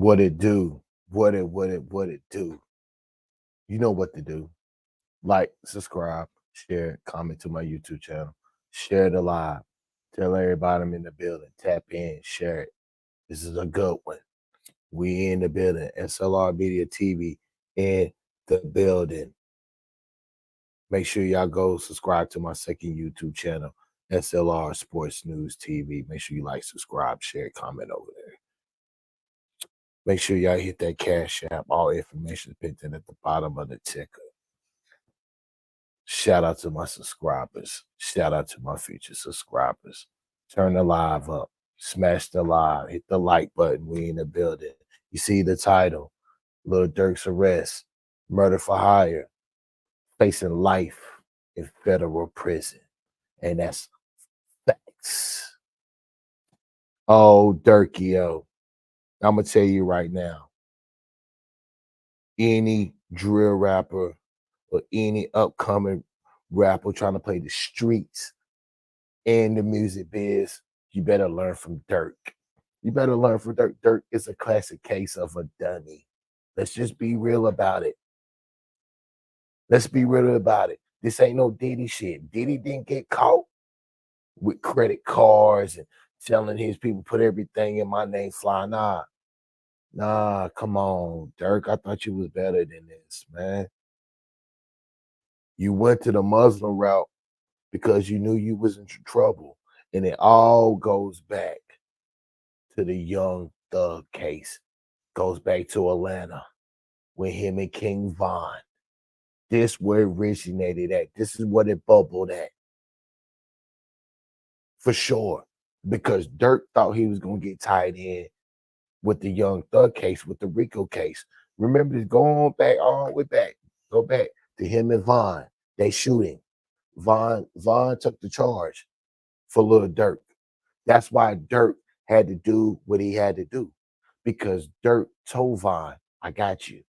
What it do? What it do? You know what to do. Like, subscribe, share, comment to my YouTube channel, share the live, tell everybody I'm in the building, tap in, share it. This is a good one. We in the building. S.L.R Media TV in the building. Make sure y'all go subscribe to my second YouTube channel, S.L.R Sports News TV. Make sure you like, subscribe, share, comment over there. Make sure y'all hit that Cash App. All information is pinned in at the bottom of the ticker. Shout out to my subscribers. Shout out to my future subscribers. Turn the live up. Smash the live. Hit the like button. We in the building. You see the title. Lil Durk's arrest. Murder for hire. Facing life in federal prison. And that's facts. Oh, Durky, yo. I'm going to tell you right now. Any drill rapper or any upcoming rapper trying to play the streets and the music biz, you better learn from Durk. You better learn from Durk. Durk is a classic case of a dummy. Let's just be real about it. Let's be real about it. This ain't no Diddy shit. Diddy didn't get caught with credit cards and telling his people put everything in my name, fly. Nah, come on, Durk. I thought you was better than this, man. You went to the Muslim route because you knew you was in trouble. And it all goes back to the Young Thug case. Goes back to Atlanta with him and King Von. This where it originated at. This is what it bubbled at. For sure. Because Durk thought he was going to get tied in with the Young Thug case, with the Rico case. Remember this, go on back, all the way back. Go back to him and Von. They shooting. Von took the charge for Lil Durk. That's why Durk had to do what he had to do. Because Durk told Von, I got you.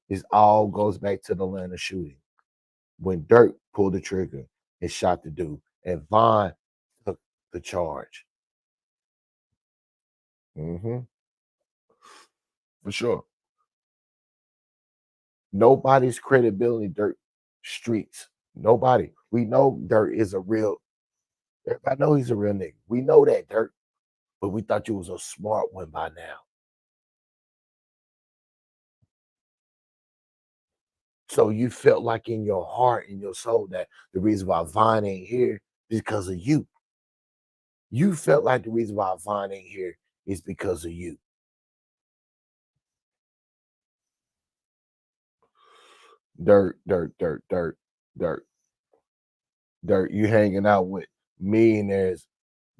This all goes back to the Atlanta shooting. When Durk pulled the trigger and shot the dude. And Von took the charge. For sure. Nobody's credibility Durk streets. Nobody. We know Durk is a real. Everybody know he's a real nigga. We know that, Durk. But we thought you was a smart one by now. So you felt like in your heart, in your soul, that the reason why Von ain't here is because of you. You felt like the reason why Von ain't here is because of you. Durk. You hanging out with millionaires,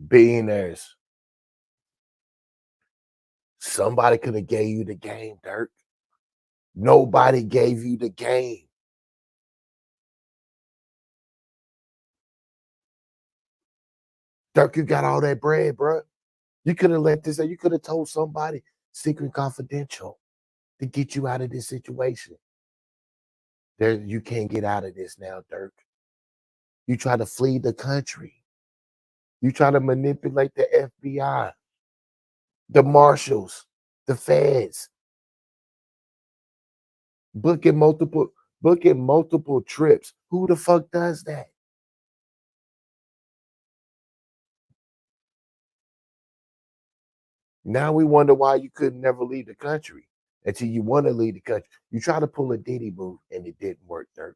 billionaires. Somebody could have gave you the game, Durk. Nobody gave you the game. Durk, you got all that bread, bro. You could have let this, you could have told somebody secret confidential to get you out of this situation. You can't get out of this now, Durk. You try to flee the country. You try to manipulate the FBI, the marshals, the feds, booking multiple trips. Who the fuck does that? Now we wonder why you could never leave the country until you want to leave the country. You try to pull a Diddy move and it didn't work, Durk.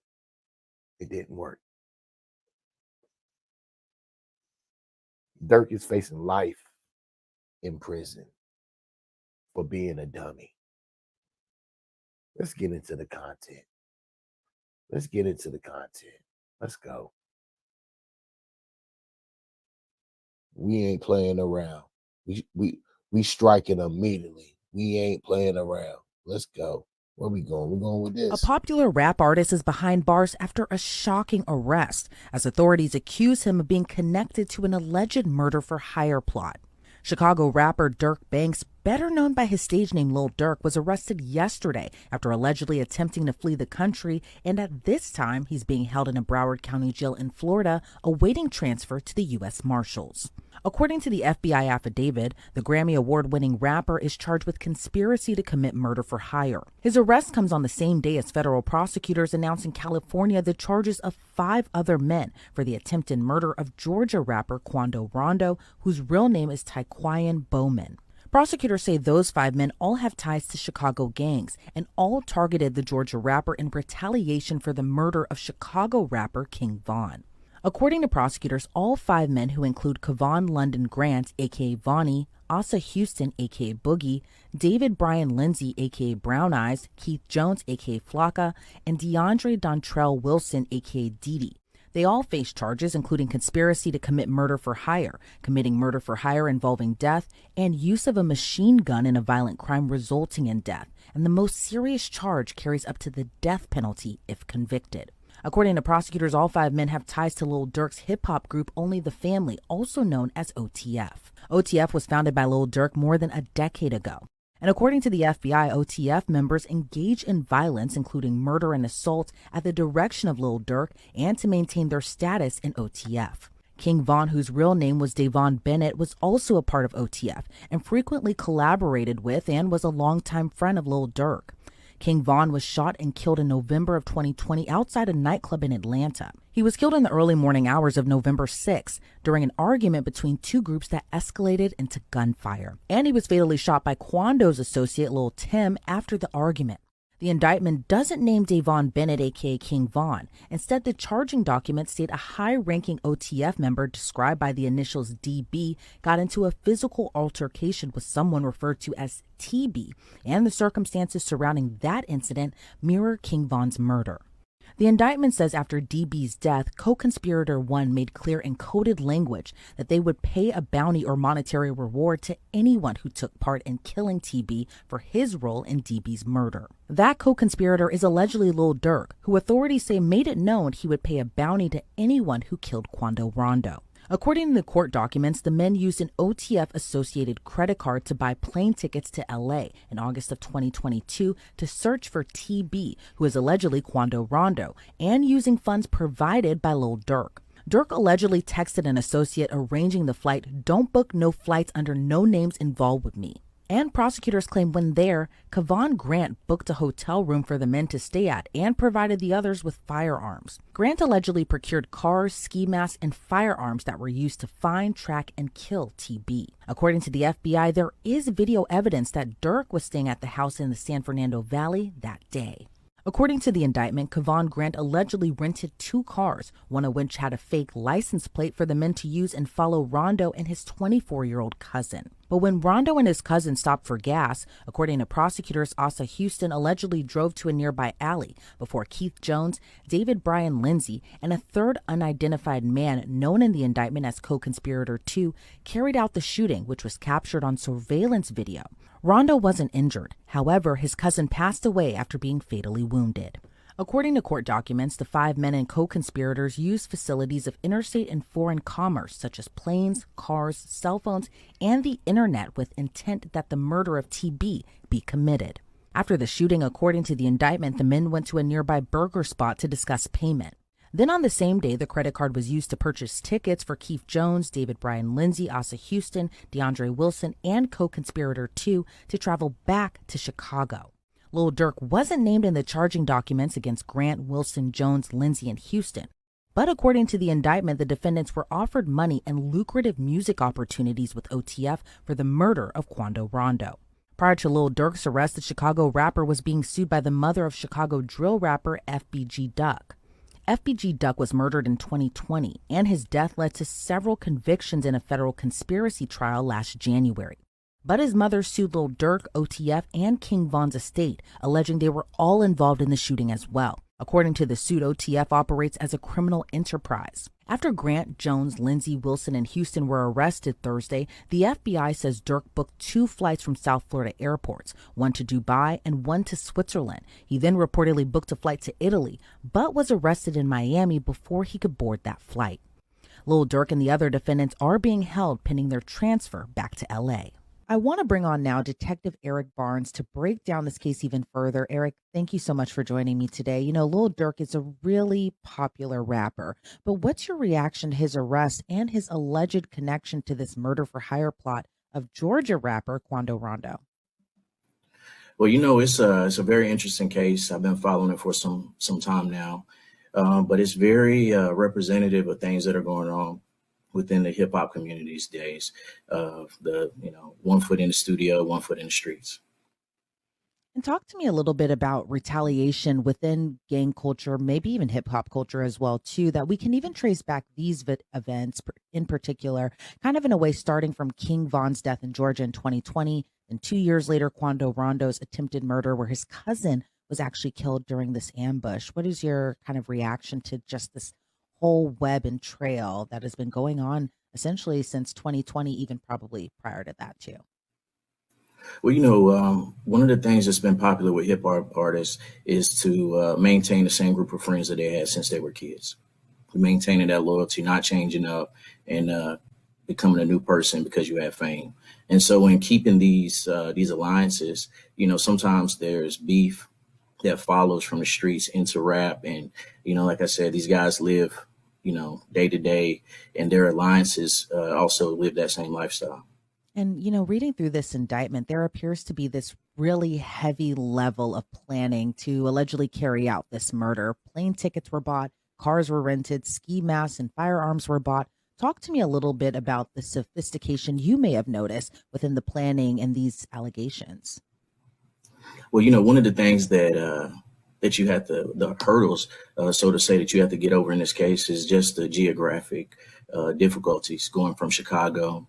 It didn't work. Durk is facing life in prison for being a dummy. Let's get into the content. Let's get into the content. Let's go. We ain't playing around. We striking immediately. We ain't playing around. Let's go. Where we going? We're going with this. A popular rap artist is behind bars after a shocking arrest, as authorities accuse him of being connected to an alleged murder for hire plot. Chicago rapper Durk Banks, better known by his stage name Lil Durk, was arrested yesterday after allegedly attempting to flee the country, and at this time he's being held in a Broward County jail in Florida, awaiting transfer to the U.S. Marshals. According to the FBI affidavit, the Grammy Award-winning rapper is charged with conspiracy to commit murder for hire. His arrest comes on the same day as federal prosecutors announce in California the charges of 5 other men for the attempted murder of Georgia rapper Quando Rondo, whose real name is Tyquan Bowman. Prosecutors say those 5 men all have ties to Chicago gangs and all targeted the Georgia rapper in retaliation for the murder of Chicago rapper King Von. According to prosecutors, all 5 men, who include Kevon London Grant, aka Vonnie, Asa Houston, aka Boogie, David Brian Lindsay, aka Brown Eyes, Keith Jones, aka Flocka, and DeAndre Dontrell Wilson, aka Didi. They all face charges including conspiracy to commit murder for hire, committing murder for hire involving death, and use of a machine gun in a violent crime resulting in death. And the most serious charge carries up to the death penalty if convicted. According to prosecutors, all 5 men have ties to Lil Durk's hip-hop group Only the Family, also known as OTF. OTF was founded by Lil Durk more than a decade ago. And according to the FBI, OTF members engage in violence, including murder and assault, at the direction of Lil Durk and to maintain their status in OTF. King Von, whose real name was Davon Bennett, was also a part of OTF and frequently collaborated with and was a longtime friend of Lil Durk. King Von was shot and killed in November of 2020 outside a nightclub in Atlanta. He was killed in the early morning hours of November 6 during an argument between 2 groups that escalated into gunfire. And he was fatally shot by Quando's associate Lil Tim after the argument. The indictment doesn't name Davon Bennett, aka King Von. Instead, the charging documents state a high-ranking OTF member described by the initials DB got into a physical altercation with someone referred to as TB, and the circumstances surrounding that incident mirror King Von's murder. The indictment says after DB's death, co-conspirator 1 made clear in coded language that they would pay a bounty or monetary reward to anyone who took part in killing TB for his role in DB's murder. That co-conspirator is allegedly Lil Durk, who authorities say made it known he would pay a bounty to anyone who killed Quando Rondo. According to the court documents, the men used an OTF-associated credit card to buy plane tickets to LA in August of 2022 to search for TB, who is allegedly Quando Rondo, and using funds provided by Lil Durk. Durk allegedly texted an associate arranging the flight, "Don't book no flights under no names involved with me." And prosecutors claim when there, Kevon Grant booked a hotel room for the men to stay at and provided the others with firearms. Grant allegedly procured cars, ski masks, and firearms that were used to find, track, and kill TB. According to the FBI, there is video evidence that Durk was staying at the house in the San Fernando Valley that day. According to the indictment, Kevon Grant allegedly rented 2 cars, one of which had a fake license plate for the men to use and follow Rondo and his 24-year-old cousin. But when Rondo and his cousin stopped for gas, according to prosecutors, Asa Houston allegedly drove to a nearby alley before Keith Jones, David Brian Lindsay, and a third unidentified man known in the indictment as co-conspirator 2 carried out the shooting, which was captured on surveillance video. Rondo wasn't injured. However, his cousin passed away after being fatally wounded. According to court documents, the 5 men and co-conspirators used facilities of interstate and foreign commerce, such as planes, cars, cell phones, and the internet with intent that the murder of TB be committed. After the shooting, according to the indictment, the men went to a nearby burger spot to discuss payment. Then on the same day, the credit card was used to purchase tickets for Keith Jones, David Brian Lindsay, Asa Houston, DeAndre Wilson, and co-conspirator 2 to travel back to Chicago. Lil Durk wasn't named in the charging documents against Grant, Wilson, Jones, Lindsay, and Houston. But according to the indictment, the defendants were offered money and lucrative music opportunities with OTF for the murder of Quando Rondo. Prior to Lil Durk's arrest, the Chicago rapper was being sued by the mother of Chicago drill rapper FBG Duck. FBG Duck was murdered in 2020, and his death led to several convictions in a federal conspiracy trial last January. But his mother sued Lil Durk, OTF, and King Von's estate, alleging they were all involved in the shooting as well. According to the suit, OTF operates as a criminal enterprise. After Grant, Jones, Lindsay, Wilson, and Houston were arrested Thursday, the FBI says Durk booked 2 flights from South Florida airports, one to Dubai and one to Switzerland. He then reportedly booked a flight to Italy, but was arrested in Miami before he could board that flight. Lil Durk and the other defendants are being held pending their transfer back to LA. I want to bring on now Detective Eric Barnes to break down this case even further. Eric, thank you so much for joining me today. You know, Lil Durk is a really popular rapper, but what's your reaction to his arrest and his alleged connection to this murder for hire plot of Georgia rapper Quando Rondo? Well, it's a very interesting case. I've been following it for some time now, but it's very representative of things that are going on within the hip hop community these days. The one foot in the studio, one foot in the streets. And talk to me a little bit about retaliation within gang culture, maybe even hip hop culture as well, too, that we can even trace back these events in particular, kind of in a way, starting from King Von's death in Georgia in 2020, and 2 years later, Quando Rondo's attempted murder, where his cousin was actually killed during this ambush. What is your kind of reaction to just this whole web and trail that has been going on essentially since 2020, even probably prior to that, too? Well, one of the things that's been popular with hip hop artists is to maintain the same group of friends that they had since they were kids, maintaining that loyalty, not changing up and becoming a new person because you have fame. And so, in keeping these alliances, sometimes there's beef that follows from the streets into rap, and like I said, these guys live, day to day, and their alliances also live that same lifestyle. And, reading through this indictment, there appears to be this really heavy level of planning to allegedly carry out this murder. Plane tickets were bought, cars were rented, ski masks and firearms were bought. Talk to me a little bit about the sophistication you may have noticed within the planning and these allegations. Well, one of the things that you have to, the hurdles, so to say, that you have to get over in this case is just the geographic difficulties going from Chicago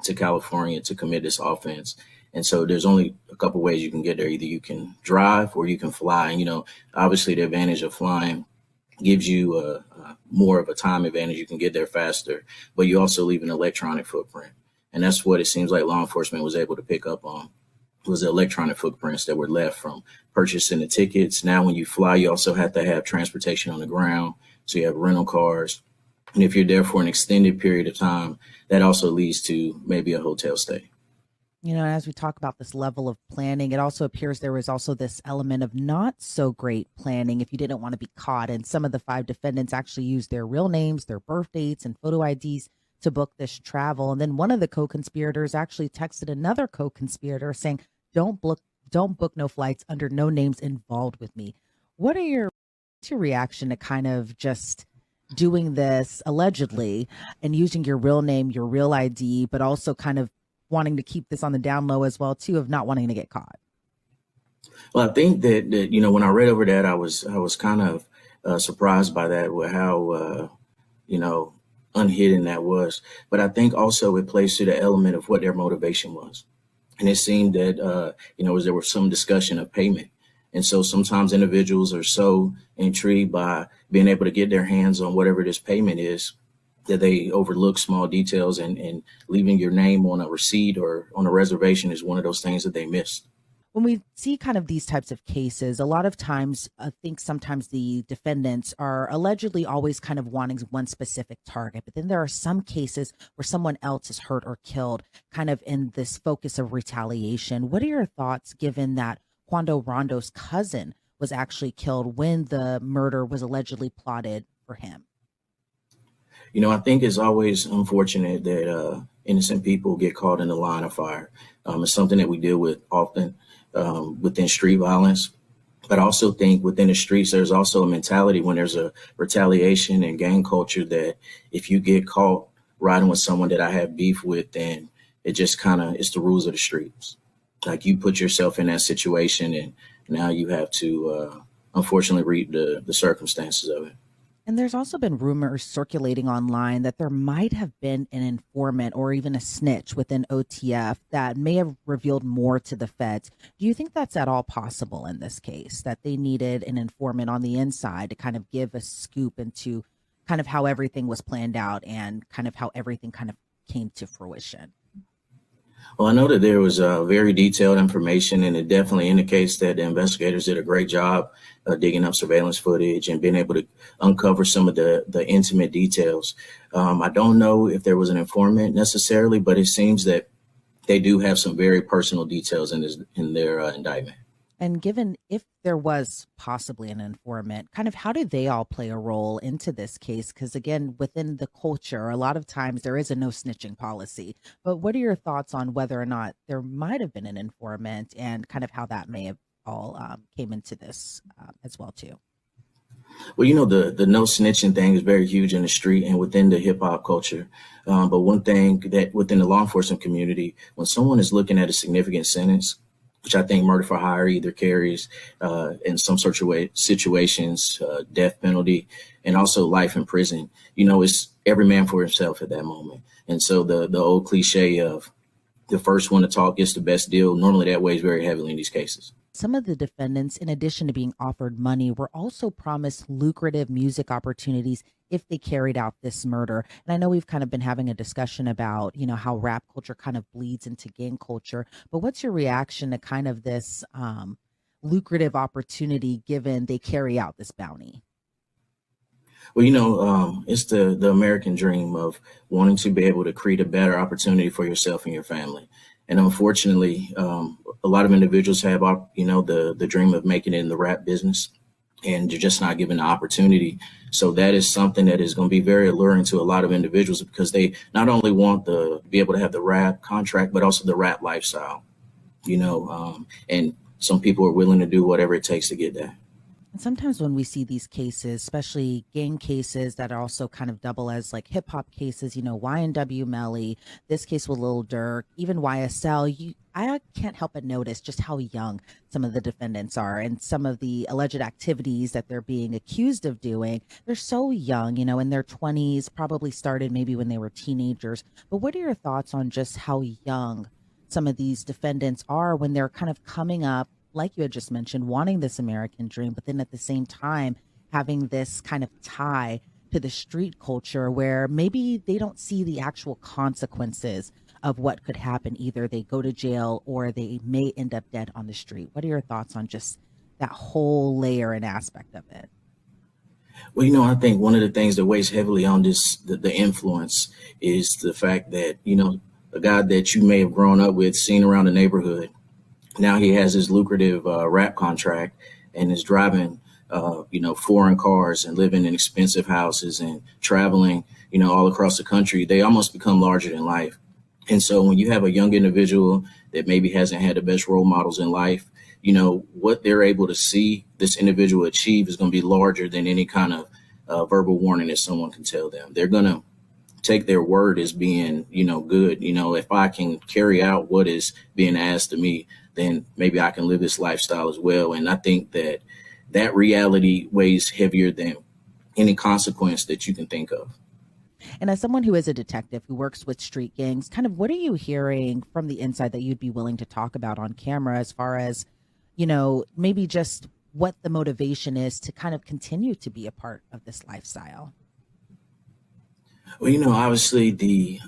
to California to commit this offense. And so there's only a couple ways you can get there. Either you can drive or you can fly. And, obviously the advantage of flying gives you more of a time advantage. You can get there faster, but you also leave an electronic footprint. And that's what it seems like law enforcement was able to pick up on, was the electronic footprints that were left from purchasing the tickets. Now, when you fly, you also have to have transportation on the ground. So you have rental cars. And if you're there for an extended period of time, that also leads to maybe a hotel stay. As we talk about this level of planning, it also appears there was also this element of not so great planning if you didn't want to be caught. And some of the five defendants actually used their real names, their birth dates, and photo IDs to book this travel. And then one of the co-conspirators actually texted another co-conspirator saying, don't book no flights under no names involved with me. What's your reaction to kind of just doing this allegedly and using your real name, your real ID, but also kind of wanting to keep this on the down low as well, too, of not wanting to get caught? Well, I think that when I read over that, I was kind of surprised by that, with how unhidden that was. But I think also it plays to the element of what their motivation was. And it seemed that there was some discussion of payment. And so sometimes individuals are so intrigued by being able to get their hands on whatever this payment is that they overlook small details, and leaving your name on a receipt or on a reservation is one of those things that they missed. When we see kind of these types of cases, a lot of times, I think sometimes the defendants are allegedly always kind of wanting one specific target. But then there are some cases where someone else is hurt or killed, kind of in this focus of retaliation. What are your thoughts, given that Quando Rondo's cousin was actually killed when the murder was allegedly plotted for him? I think it's always unfortunate that innocent people get caught in the line of fire. It's something that we deal with often within street violence. But I also think within the streets, there's also a mentality when there's a retaliation and gang culture that if you get caught riding with someone that I have beef with, then it just it's the rules of the streets. Like, you put yourself in that situation, and now you have to unfortunately reap the circumstances of it. And there's also been rumors circulating online that there might have been an informant or even a snitch within OTF that may have revealed more to the feds. Do you think that's at all possible in this case, that they needed an informant on the inside to kind of give a scoop into kind of how everything was planned out and kind of how everything kind of came to fruition? Well, I know that there was very detailed information, and it definitely indicates that the investigators did a great job digging up surveillance footage and being able to uncover some of the intimate details. I don't know if there was an informant necessarily, but it seems that they do have some very personal details in their indictment. And given if there was possibly an informant, kind of how do they all play a role into this case? Because again, within the culture, a lot of times there is a no snitching policy. But what are your thoughts on whether or not there might have been an informant and kind of how that may have all came into this as well too? Well, the no snitching thing is very huge in the street and within the hip hop culture. But one thing that within the law enforcement community, when someone is looking at a significant sentence, which I think murder for hire either carries in some sort of way situations, death penalty, and also life in prison. It's every man for himself at that moment. And so the old cliche of the first one to talk gets the best deal, normally that weighs very heavily in these cases. Some of the defendants, in addition to being offered money, were also promised lucrative music opportunities if they carried out this murder. And I know we've kind of been having a discussion about, how rap culture kind of bleeds into gang culture. But what's your reaction to kind of this lucrative opportunity given they carry out this bounty? Well, it's the American dream of wanting to be able to create a better opportunity for yourself and your family. And unfortunately, a lot of individuals have, the dream of making it in the rap business, and you're just not given the opportunity. So that is something that is going to be very alluring to a lot of individuals because they not only want to be able to have the rap contract, but also the rap lifestyle, and some people are willing to do whatever it takes to get that. And sometimes when we see these cases, especially gang cases that are also kind of double as like hip hop cases, YNW Melly, this case with Lil Durk, even YSL, I can't help but notice just how young some of the defendants are and some of the alleged activities that they're being accused of doing. They're so young, in their 20s, probably started maybe when they were teenagers. But what are your thoughts on just how young some of these defendants are when they're kind of coming up, like you had just mentioned, wanting this American dream, but then at the same time having this kind of tie to the street culture where maybe they don't see the actual consequences of what could happen. Either they go to jail or they may end up dead on the street. What are your thoughts on just that whole layer and aspect of it? Well, I think one of the things that weighs heavily on the influence is the fact that, a guy that you may have grown up with, seen around the neighborhood, now he has his lucrative rap contract and is driving, foreign cars and living in expensive houses and traveling, all across the country. They almost become larger than life. And so when you have a young individual that maybe hasn't had the best role models in life, what they're able to see this individual achieve is going to be larger than any kind of verbal warning that someone can tell them. They're going to take their word as being, good. If I can carry out what is being asked of me, then maybe I can live this lifestyle as well. And I think that reality weighs heavier than any consequence that you can think of. And as someone who is a detective who works with street gangs, kind of what are you hearing from the inside that you'd be willing to talk about on camera as far as, maybe just what the motivation is to kind of continue to be a part of this lifestyle? Well, obviously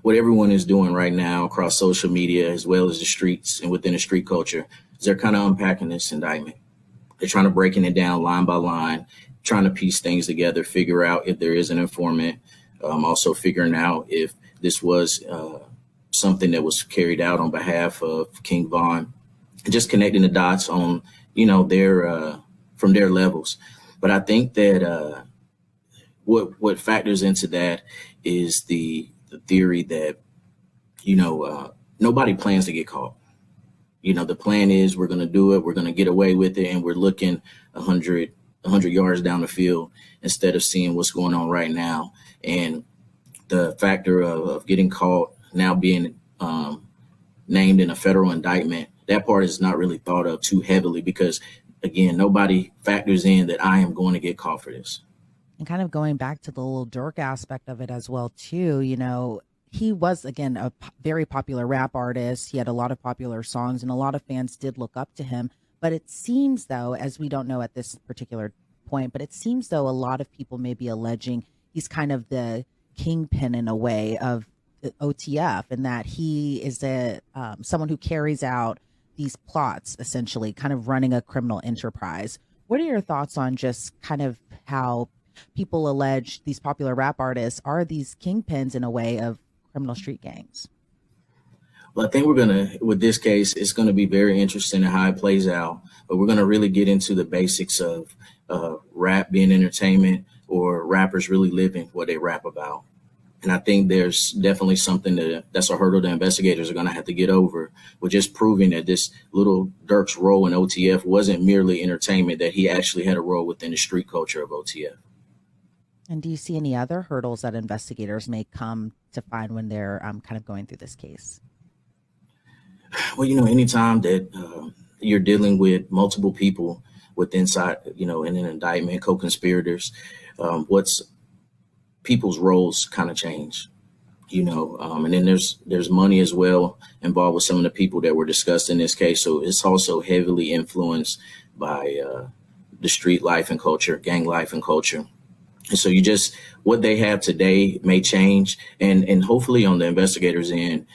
what everyone is doing right now across social media as well as the streets and within the street culture is they're kind of unpacking this indictment. They're trying to breaking it down line by line, trying to piece things together, figure out if there is an informant, also figuring out if this was something that was carried out on behalf of King Von, just connecting the dots on, their from their levels. But I think that what factors into that is the theory that, nobody plans to get caught. The plan is we're going to do it. We're going to get away with it. And we're looking 100 yards down the field instead of seeing what's going on right now. And the factor of getting caught now being named in a federal indictment, that part is not really thought of too heavily because, again, nobody factors in that I am going to get caught for this. And kind of going back to the little Durk aspect of it as well, too, he was, again, a very popular rap artist. He had a lot of popular songs and a lot of fans did look up to him. But it seems, though, as we don't know at this particular point, but it seems, though, a lot of people may be alleging he's kind of the kingpin in a way of the OTF and that he is someone who carries out these plots, essentially, kind of running a criminal enterprise. What are your thoughts on just kind of how people allege these popular rap artists are these kingpins in a way of criminal street gangs? Well, I think with this case, it's gonna be very interesting in how it plays out. But we're gonna really get into the basics of rap being entertainment or rappers really living what they rap about. And I think there's definitely something that's a hurdle the investigators are gonna have to get over, with just proving that this little Dirk's role in OTF wasn't merely entertainment; that he actually had a role within the street culture of OTF. And do you see any other hurdles that investigators may come to find when they're kind of going through this case? Well, anytime that you're dealing with multiple people with inside, in an indictment, co-conspirators, what's people's roles kind of change, and then there's money as well involved with some of the people that were discussed in this case. So it's also heavily influenced by the street life and culture, gang life and culture. And so what they have today may change, and hopefully on the investigators' end,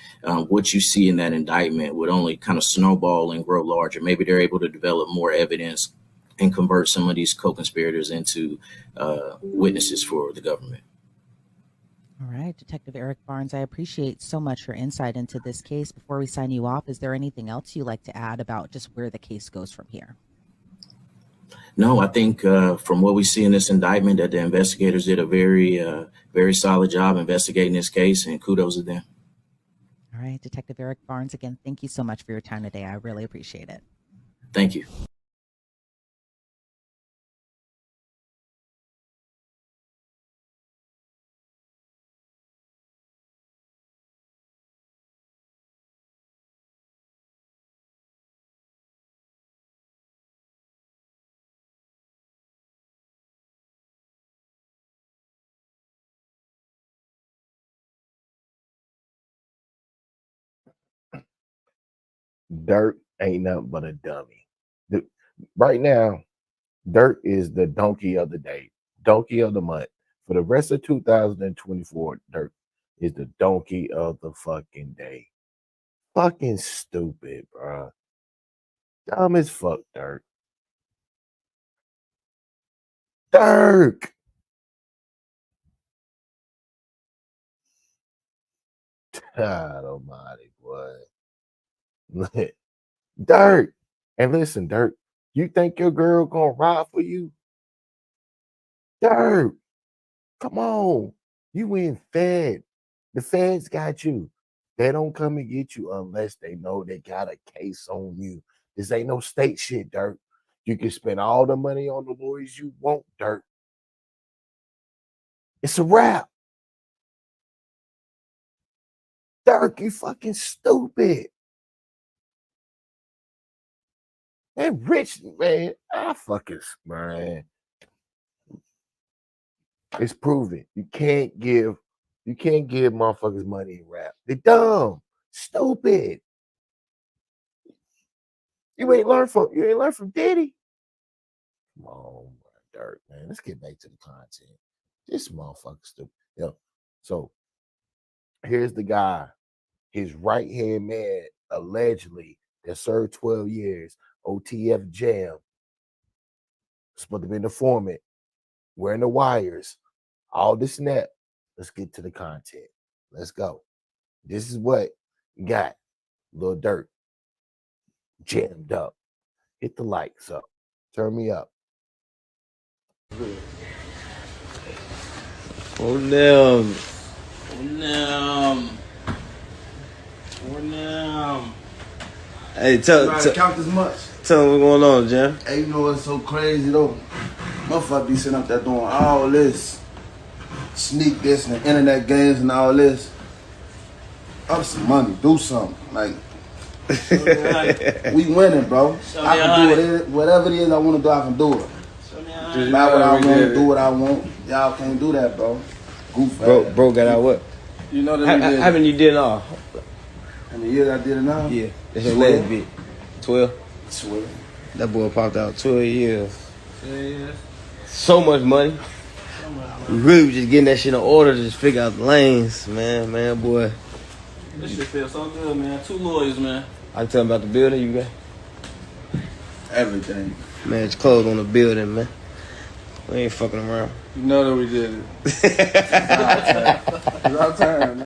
what you see in that indictment would only kind of snowball and grow larger. Maybe they're able to develop more evidence and convert some of these co-conspirators into witnesses for the government. All right, Detective Eric Barnes, I appreciate so much your insight into this case. Before we sign you off, is there anything else you'd like to add about just where the case goes from here? No, I think from what we see in this indictment, that the investigators did a very solid job investigating this case, and kudos to them. All right, Detective Eric Barnes, again, thank you so much for your time today. I really appreciate it. Thank you. Durk ain't nothing but a dummy. Right now, Durk is the donkey of the day, donkey of the month. For the rest of 2024, Durk is the donkey of the fucking day. Fucking stupid, bro. Dumb as fuck, Durk. Durk! God almighty, boy. Durk! And listen, Durk, you think your girl gonna ride for you? Durk! Come on. You in Fed. The feds got you. They don't come and get you unless they know they got a case on you. This ain't no state shit, Durk. You can spend all the money on the lawyers you want, Durk. It's a wrap. Durk, you fucking stupid. And rich, man, man. It's proven. You can't give motherfuckers money in rap. They're dumb, stupid. You ain't learn from Diddy. Come on, Durk, man. Let's get back to the content. This motherfucker stupid. So here's the guy, his right hand man, allegedly, that served 12 years, OTF jam, supposed to be an informant, wearing the wires, all this and that. Let's get to the content. Let's go. This is what got Lil Durk jammed up. Hit the likes up. Turn me up. Oh damn. Oh damn. Hey, count this much. tell them what's going on, Jam. Hey, you know what's so crazy though? Motherfucker be sitting up there doing all this, sneak this and internet games and all this. Up some money, do something. Like, we winning, bro. I can do it. Whatever it is I want to do, I can do it. Just not what I want to do, what I want. Y'all can't do that, bro. Goof ass. Bro got out what? You know that we did. How many you did all? How many years I did it now? Yeah, that's your last bit. 12. 12. That boy popped out 12 years. Yeah. So much money. We really was just getting that shit in order to just figure out the lanes, man, boy. This shit feels so good, man. 2 lawyers, man. I can tell them about the building you got. Everything. Man, it's closed on the building, man. We ain't fucking around. You know that we did it. It's our time. It's our time, man.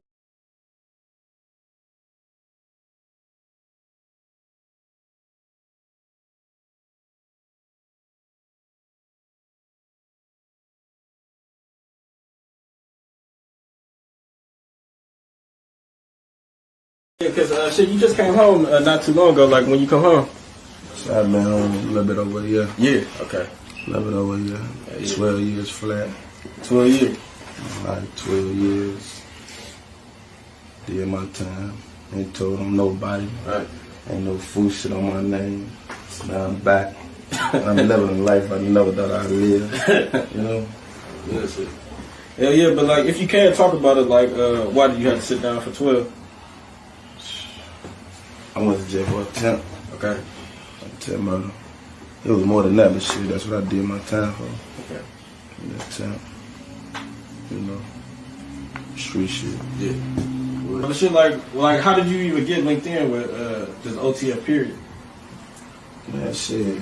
Yeah, because shit, you just came home not too long ago, like when you come home. So I've been home a little bit over a year. Yeah, okay. A little bit over a year. Yeah. 12 years flat. 12 years. Like 12 years. Did my time. Ain't told them nobody. Right. Ain't no food shit on my name. Now I'm back. I'm living a life I never thought I'd live. You know? Yeah, shit. Hell yeah, but like, if you can talk about it, like, why did you have to sit down for 12? I went to jail for attempt. Okay. Attempt murder. It was more than that, but shit, that's what I did my time for. Okay. Attempt. You know? Street shit. Yeah. But shit, like, how did you even get linked in with just OTF period? Man, shit.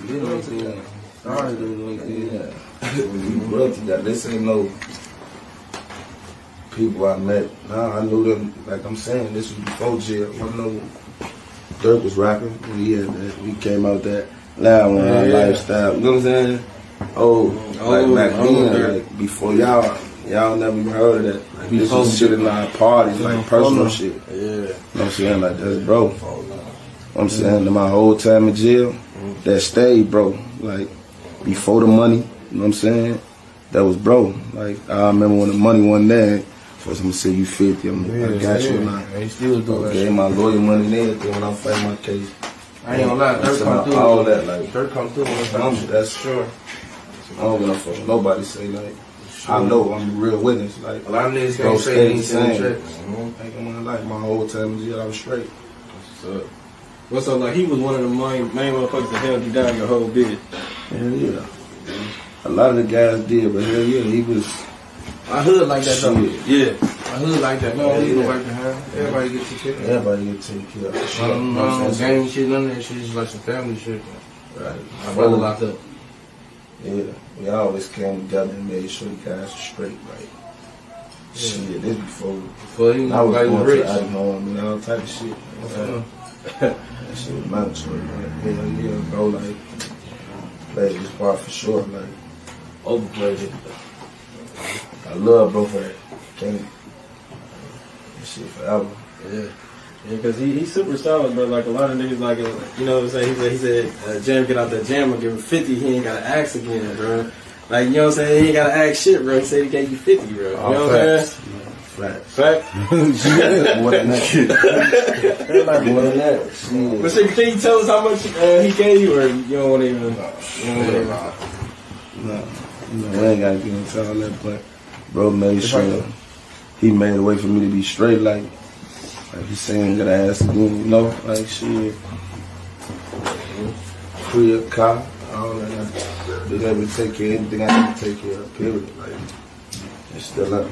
Get LinkedIn. I already do LinkedIn. We grew up together. This ain't no people I met. Nah, I knew them. Like I'm saying, this was before jail. I know Durk was rapping when he had that. We came out that loud on our lifestyle. You know what I'm saying? Like back then, like before y'all never even heard of that. Like, this was shit in our parties, like personal shit. Yeah. You know what I'm saying? Like that's bro. You know what I'm saying? My whole time in jail, that stayed, bro. Like before the money, you know what I'm saying? That was bro. Like I remember when the money wasn't there, for someone to say you 50, I got you and I still do gave my lawyer money and everything when I'm fighting my case. I ain't gonna lie, Durk come through. All that, like Durk come through. that's sure. I don't give a fuck. Nobody say like I know I'm a real witness. Like A lot of niggas bro, can't say stay the anything. same. Like in my life, my whole time in jail, I was straight. What's up? Like, he was one of the main motherfuckers that held you down your whole bid. Hell yeah. A lot of the guys did, but hell yeah, he was. I hood like that though. Shit. Yeah. I hood like that. No, you go back to her. Everybody get taken care of. Everybody get taken care of. I don't know, gang shit, none of that shit. It's like some family shit. Right. My brother locked up. Yeah, we always came together and made sure the guys were straight. Like, shit, this before. Before you I was like going rich. to the home and all type of shit. That shit was mandatory. Like, hell yeah, bro. Like, played this part for sure. Like, overplayed it. I love bro for that. Can't. That shit forever. Yeah. Yeah, because he's super solid, bro. Like, a lot of niggas, like, you know what I'm saying? He said, Jam get out that jam and give him 50, he ain't got to ask again, bro. Like, you know what I'm saying? He ain't got to ask shit, bro. He said he gave you 50, bro. You know what I'm saying? Fact. More than that. Like more than that. Shit. But so, can you tell us how much he gave you, or you don't want to even? No, we ain't gotta get into all that, but bro made sure he made a way for me to be straight, like he's saying gotta ask again, you know, like shit. Free a car, all that. Being able to take care of anything I have to take care of, period. Like, it's still up.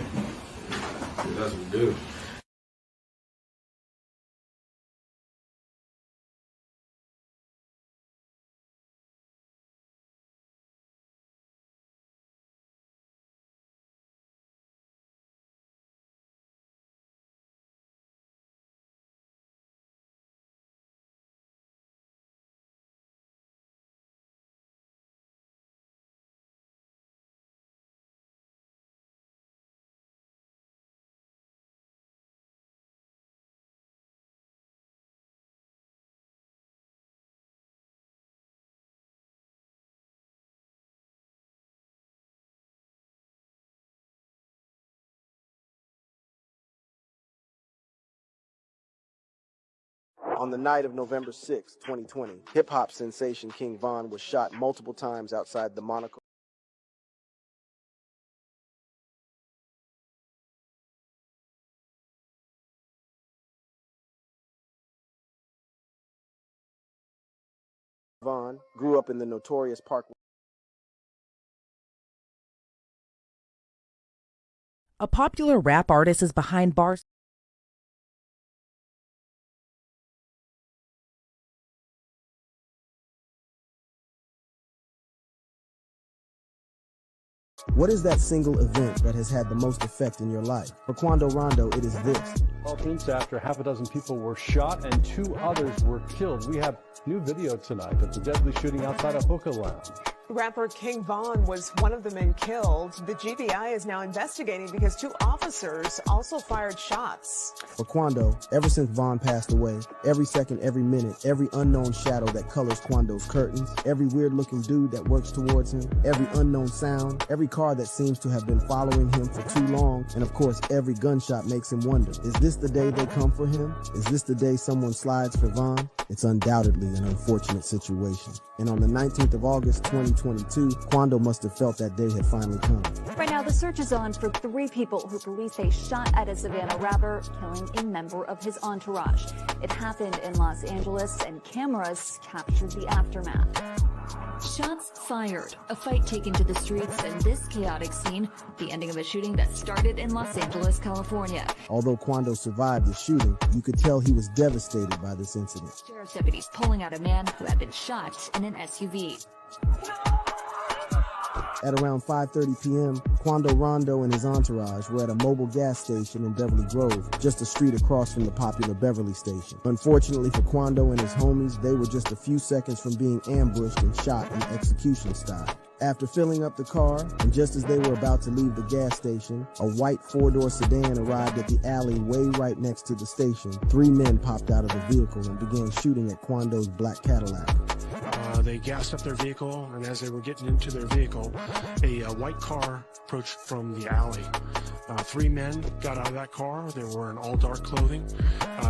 That's what we do. On the night of November 6, 2020, hip-hop sensation King Von was shot multiple times outside the Monaco Von grew up in the notorious Park. A popular rap artist is behind bars. What is that single event that has had the most effect in your life? For Quando Rondo, it is this. 12 minutes after half a dozen people were shot and 2 others were killed. We have new video tonight of the deadly shooting outside a hookah lounge. Rapper King Von was one of the men killed. The GBI is now investigating because 2 officers also fired shots. For Quando, ever since Von passed away, every second, every minute, every unknown shadow that colors Quando's curtains, every weird-looking dude that works towards him, every unknown sound, every car that seems to have been following him for too long, and of course, every gunshot makes him wonder, is this the day they come for him? Is this the day someone slides for Von? It's undoubtedly an unfortunate situation. And on the 19th of August, 2022, Quando must have felt that day had finally come. Right now, the search is on for 3 people who police say shot at a Savannah rapper, killing a member of his entourage. It happened in Los Angeles, and cameras captured the aftermath. Shots fired, a fight taken to the streets, and this chaotic scene, the ending of a shooting that started in Los Angeles, California. Although Quando survived the shooting, you could tell he was devastated by this incident. Sheriff's deputies pulling out a man who had been shot in an SUV. At around 5:30 p.m., Quando Rondo and his entourage were at a mobile gas station in Beverly Grove, just a street across from the popular Beverly station. Unfortunately for Quando and his homies, they were just a few seconds from being ambushed and shot in execution style. After filling up the car, and just as they were about to leave the gas station, a white 4-door sedan arrived at the alley way right next to the station. 3 men popped out of the vehicle and began shooting at Quando's black Cadillac. They gassed up their vehicle, and as they were getting into their vehicle, a white car approached from the alley. 3 men got out of that car. They were in all dark clothing.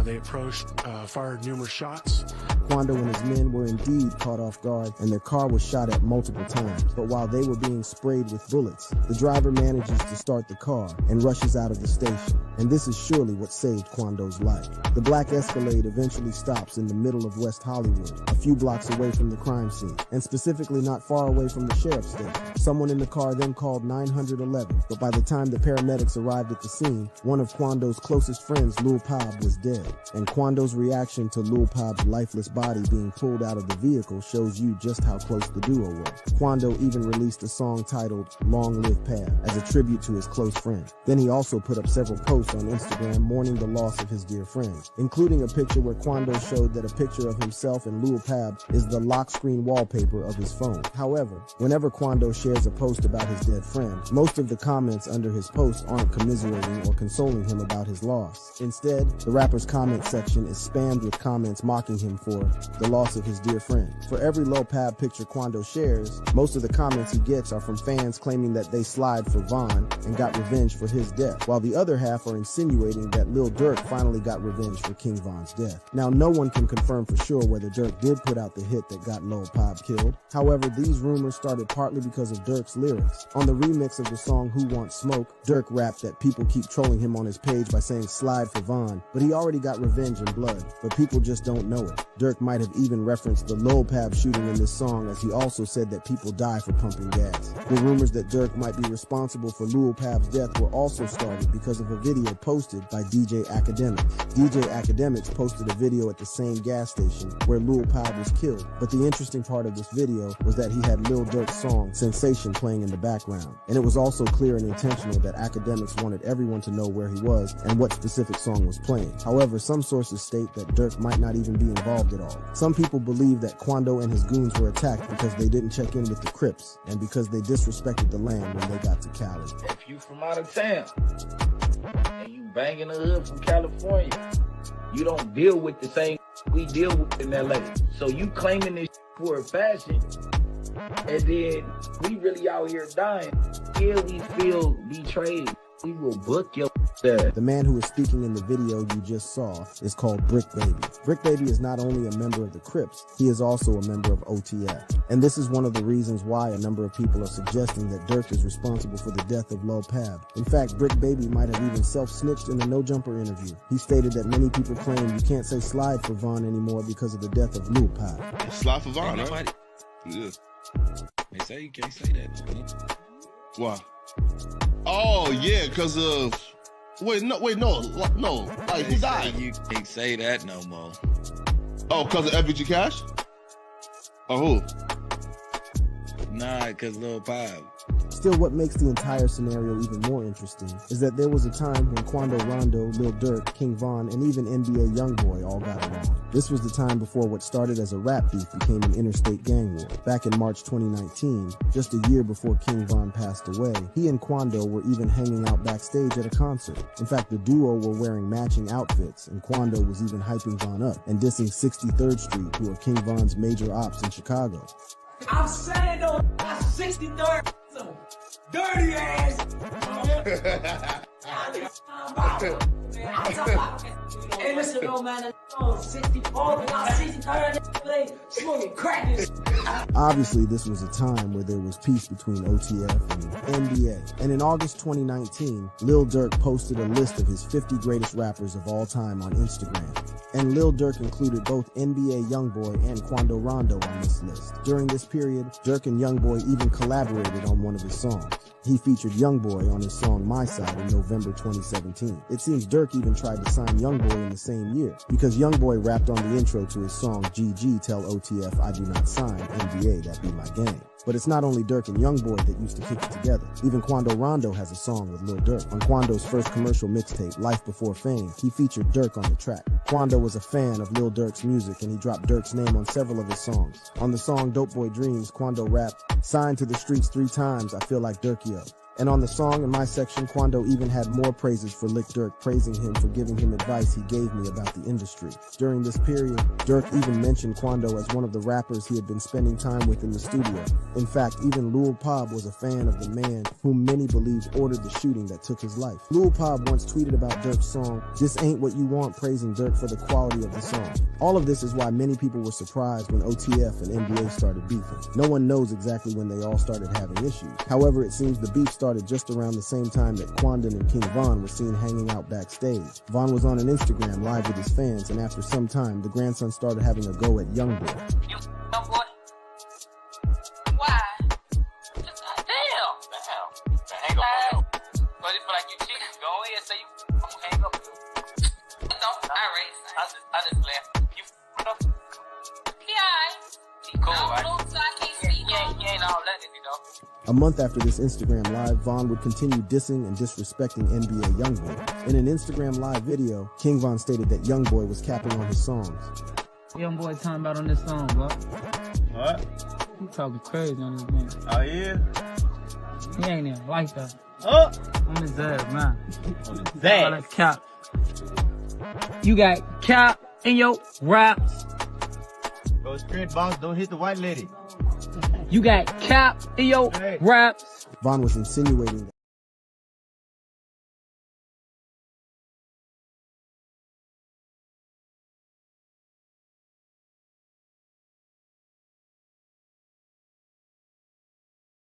They approached, fired numerous shots. Quando and his men were indeed caught off guard, and their car was shot at multiple times. But while they were being sprayed with bullets, the driver manages to start the car and rushes out of the station. And this is surely what saved Quando's life. The black Escalade eventually stops in the middle of West Hollywood, a few blocks away from the crime scene, and specifically not far away from the sheriff's station. Someone in the car then called 911, but by the time the paramedics arrived at the scene, one of Quando's closest friends, Lil Pab, was dead. And Quando's reaction to Lil Pab's lifeless body being pulled out of the vehicle shows you just how close the duo were. Quando even released a song titled Long Live Pab as a tribute to his close friend. Then he also put up several posts on Instagram mourning the loss of his dear friend, including a picture where Quando showed that a picture of himself and Lil Pab is the lock screen wallpaper of his phone. However, whenever Quando shares a post about his dead friend, most of the comments under his post aren't commiserating or consoling him about his loss. Instead, the rapper's comment section is spammed with comments mocking him for the loss of his dear friend. For every Lil Pab picture Quando shares, most of the comments he gets are from fans claiming that they slide for Von and got revenge for his death, while the other half are insinuating that Lil Durk finally got revenge for King Von's death. Now, no one can confirm for sure whether Durk did put out the hit that got Lil Pab killed. However, these rumors started partly because of Durk's lyrics. On the remix of the song Who Wants Smoke, Durk rapped that people keep trolling him on his page by saying slide for Von, but he already got revenge in blood, but people just don't know it. Durk might have even referenced the Lil Pab shooting in this song, as he also said that people die for pumping gas. The rumors that Durk might be responsible for Lil Pab's death were also started because of a video posted by DJ Academics. DJ Academics posted a video at the same gas station where Lil Pab was killed, but the interesting part of this video was that he had Lil Durk's song Sensation playing in the background, and it was also clear and intentional that Academics wanted everyone to know where he was and what specific song was playing. However, some sources state that Durk might not even be involved at all. Some people believe that Quando and his goons were attacked because they didn't check in with the Crips and because they disrespected the land when they got to Cali. If you from out of town and you banging the hood from California, you don't deal with the same we deal with in LA. So you claiming this for a fashion, and then we really out here dying. Here we feel betrayed. We will book your The man who is speaking in the video you just saw is called Brick Baby. Brick Baby is not only a member of the Crips, he is also a member of OTF. And this is one of the reasons why a number of people are suggesting that Durk is responsible for the death of Lil Pab. In fact, Brick Baby might have even self-snitched in the No Jumper interview. He stated that many people claim you can't say slide for Von anymore because of the death of Lil Pab. Slide for Von, right? Yeah. They say you can't say that. Why? Oh, yeah, because of... Wait, no. Like, who died? You can't say that no more. Oh, because of FBG Cash? Or who? Nah, because Lil Pab. Still, what makes the entire scenario even more interesting is that there was a time when Quando Rondo, Lil Durk, King Von, and even NBA Youngboy all got along. This was the time before what started as a rap beef became an interstate gang war. Back in March 2019, just a year before King Von passed away, he and Quando were even hanging out backstage at a concert. In fact, the duo were wearing matching outfits, and Quando was even hyping Von up and dissing 63rd Street, who are King Von's major ops in Chicago. I'm saying though, 63rd, some dirty ass. Hey, listen, though, man, 64, 63rd, smoking crackers. Obviously, this was a time where there was peace between OTF and NBA. And in August 2019, Lil Durk posted a list of his 50 greatest rappers of all time on Instagram. And Lil Durk included both NBA Youngboy and Quando Rondo on this list. During this period, Durk and Youngboy even collaborated on one of his songs. He featured Youngboy on his song My Side in November 2017. It seems Durk even tried to sign Youngboy in the same year, because Youngboy rapped on the intro to his song GG Tell OTF I Do Not Sign, NBA That Be My Gang. But it's not only Durk and Youngboy that used to kick it together. Even Quando Rondo has a song with Lil Durk. On Quando's first commercial mixtape, Life Before Fame, he featured Durk on the track. Quando was a fan of Lil Durk's music, and he dropped Durk's name on several of his songs. On the song Dope Boy Dreams, Quando rapped, "Signed to the streets 3 times, I feel like Durkio." And on the song in my section, Quando even had more praises for Lick Durk, praising him for giving him advice he gave me about the industry. During this period, Durk even mentioned Quando as one of the rappers he had been spending time with in the studio. In fact, even Lil Pab was a fan of the man whom many believed ordered the shooting that took his life. Lil Pab once tweeted about Durk's song, "This Ain't What You Want," praising Durk for the quality of the song. All of this is why many people were surprised when OTF and NBA started beefing. No one knows exactly when they all started having issues. However, it seems the beef started just around the same time that Quandon and King Von were seen hanging out backstage. Von was on an Instagram live with his fans, and after some time, the grandson started having a go at Youngboy. You boy? Why? Just, damn. Hang up. But it's like you cheated. Go ahead, say you hang up. Don't. I just left. You up? Yeah. Cool, right? So I can't see. You ain't all that, you know. A month after this Instagram live, Von would continue dissing and disrespecting NBA Youngboy. In an Instagram live video, King Von stated that Youngboy was capping on his songs. Youngboy talking about on this song, bro. What? He talking crazy on this man. Oh, yeah? He ain't even like that. Oh! On his ass, man. On his All ass. that cap. You got cap in your raps. Bro, straight boss, don't hit the white lady. You got cap in your raps. Von was insinuating that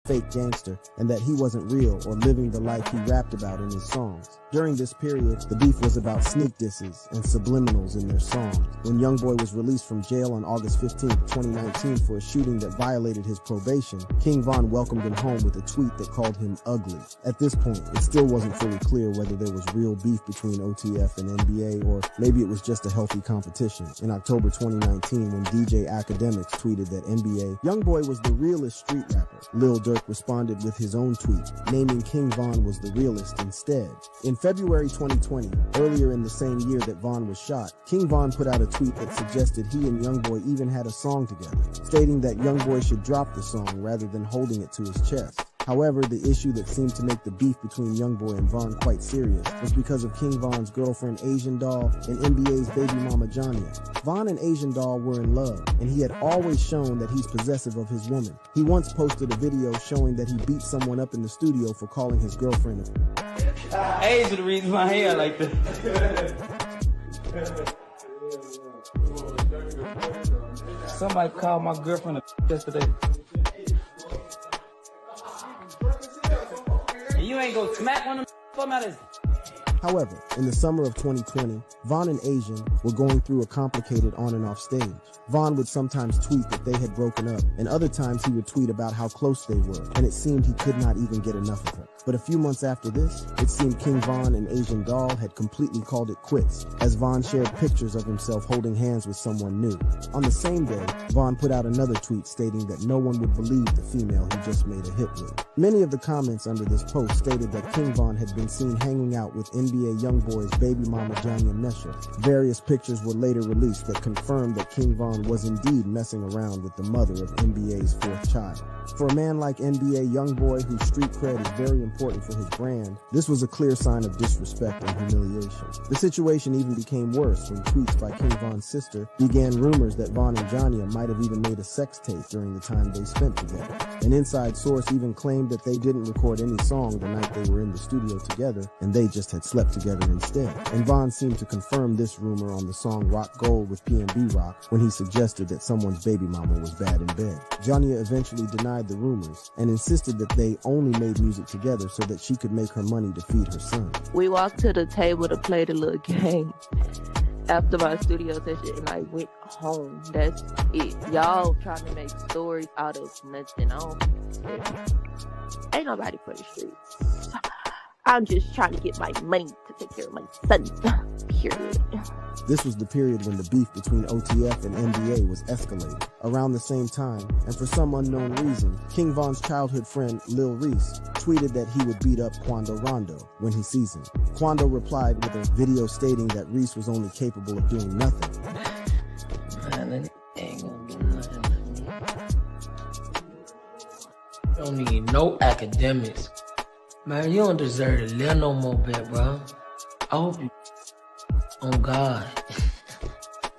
fake gangster, and that he wasn't real or living the life he rapped about in his songs. During this period, the beef was about sneak disses and subliminals in their songs. When Youngboy was released from jail on August 15, 2019 for a shooting that violated his probation, King Von welcomed him home with a tweet that called him ugly. At this point, it still wasn't fully clear whether there was real beef between OTF and NBA, or maybe it was just a healthy competition. In October 2019, when DJ Academics tweeted that NBA Youngboy was the realest street rapper, Lil Durk responded with his own tweet, naming King Von was the realest instead. In February 2020, earlier in the same year that Von was shot, King Von put out a tweet that suggested he and Youngboy even had a song together, stating that Youngboy should drop the song rather than holding it to his chest. However, the issue that seemed to make the beef between Youngboy and Von quite serious was because of King Von's girlfriend Asian Doll and NBA's baby mama Janya. Von and Asian Doll were in love, and he had always shown that he's possessive of his woman. He once posted a video showing that he beat someone up in the studio for calling his girlfriend a Age of the reason my hair like this. Somebody called my girlfriend a yesterday. And you ain't go smack one of them out of his. However, in the summer of 2020, Von and Asian were going through a complicated on and off stage. Von would sometimes tweet that they had broken up, and other times he would tweet about how close they were, and it seemed he could not even get enough of her. But a few months after this, it seemed King Von and Asian Doll had completely called it quits, as Von shared pictures of himself holding hands with someone new. On the same day, Von put out another tweet stating that no one would believe the female he just made a hit with. Many of the comments under this post stated that King Von had been seen hanging out with NBA YoungBoy's baby mama Janya Mesha. Various pictures were later released that confirmed that King Von was indeed messing around with the mother of NBA's fourth child. For a man like NBA YoungBoy, whose street cred is very important for his brand, this was a clear sign of disrespect and humiliation. The situation even became worse when tweets by King Von's sister began rumors that Von and Janya might have even made a sex tape during the time they spent together. An inside source even claimed that they didn't record any song the night they were in the studio together, and they just had slept together instead. And Von seemed to confirm this rumor on the song Rock Gold with PNB Rock when he suggested that someone's baby mama was bad in bed. Janya eventually denied the rumors and insisted that they only made music together so that she could make her money to feed her son. We walked to the table to play the little game after my studio session, and I went home. That's it. Y'all trying to make stories out of nothing. I don't care. Ain't nobody for the streets. I'm just trying to get my money to take care of my son. Period. This was the period when the beef between OTF and NBA was escalating. Around the same time, and for some unknown reason, King Von's childhood friend Lil Reese tweeted that he would beat up Quando Rondo when he sees him. Quando replied with a video stating that Reese was only capable of doing nothing. Man, that ain't gonna do nothing to me. You don't need no academics. Man, you don't deserve to live no more, bet, bro. I hope you... Oh, God.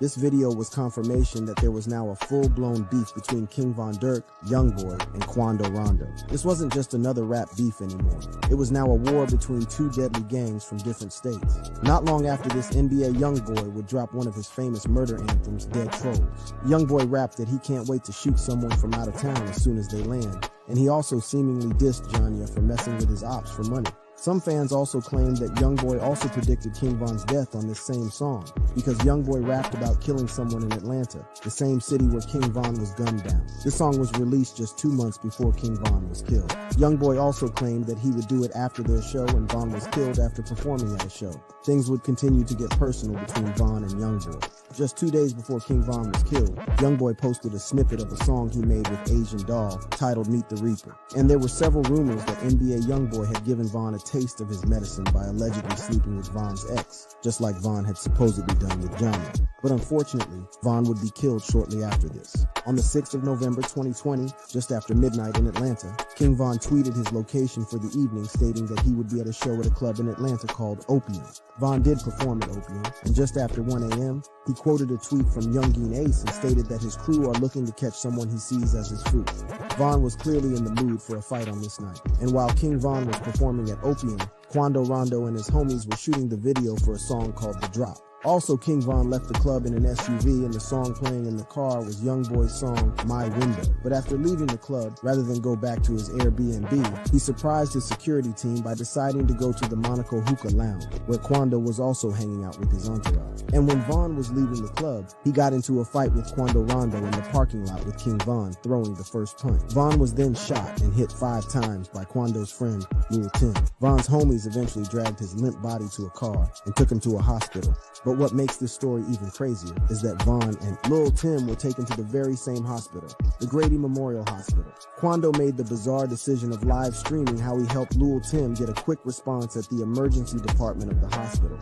This video was confirmation that there was now a full-blown beef between King Von Durk, YoungBoy, and Quando Rondo. This wasn't just another rap beef anymore. It was now a war between two deadly gangs from different states. Not long after this, NBA YoungBoy would drop one of his famous murder anthems, Dead Trolls. YoungBoy rapped that he can't wait to shoot someone from out of town as soon as they land, and he also seemingly dissed Janya for messing with his ops for money. Some fans also claimed that YoungBoy also predicted King Von's death on this same song, because YoungBoy rapped about killing someone in Atlanta, the same city where King Von was gunned down. This song was released just 2 months before King Von was killed. YoungBoy also claimed that he would do it after their show and Von was killed after performing at a show. Things would continue to get personal between Von and YoungBoy. Just 2 days before King Von was killed, YoungBoy posted a snippet of a song he made with Asian Doll titled Meet the Reaper. And there were several rumors that NBA YoungBoy had given Von a taste of his medicine by allegedly sleeping with Von's ex, just like Von had supposedly done with Johnny. But unfortunately, Von would be killed shortly after this. On the 6th of November 2020, just after midnight in Atlanta, King Von tweeted his location for the evening, stating that he would be at a show at a club in Atlanta called Opium. Von did perform at Opium, and just after 1 a.m., he quoted a tweet from Youngeen Ace and stated that his crew are looking to catch someone he sees as his fruit. Von was clearly in the mood for a fight on this night, and while King Von was performing at Opium, Quando Rondo and his homies were shooting the video for a song called The Drop. Also, King Von left the club in an SUV, and the song playing in the car was YoungBoy's song, My Window. But after leaving the club, rather than go back to his Airbnb, he surprised his security team by deciding to go to the Monaco Hookah Lounge, where Quando was also hanging out with his entourage. And when Von was leaving the club, he got into a fight with Quando Rondo in the parking lot with King Von, throwing the first punch. Von was then shot and hit 5 times by Quando's friend, Lil Tim. Von's homies eventually dragged his limp body to a car and took him to a hospital. But what makes this story even crazier is that Von and Lil Tim were taken to the very same hospital, the Grady Memorial Hospital. Quando made the bizarre decision of live streaming how he helped Lil Tim get a quick response at the emergency department of the hospital.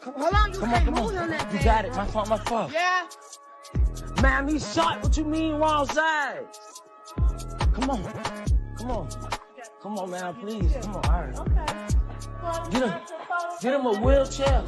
Hold on, come on. You got it, my fault. Yeah. Man, he shot. What you mean wrong side? Come on. Come on, man, please. Come on, all right. Okay. Get him a wheelchair.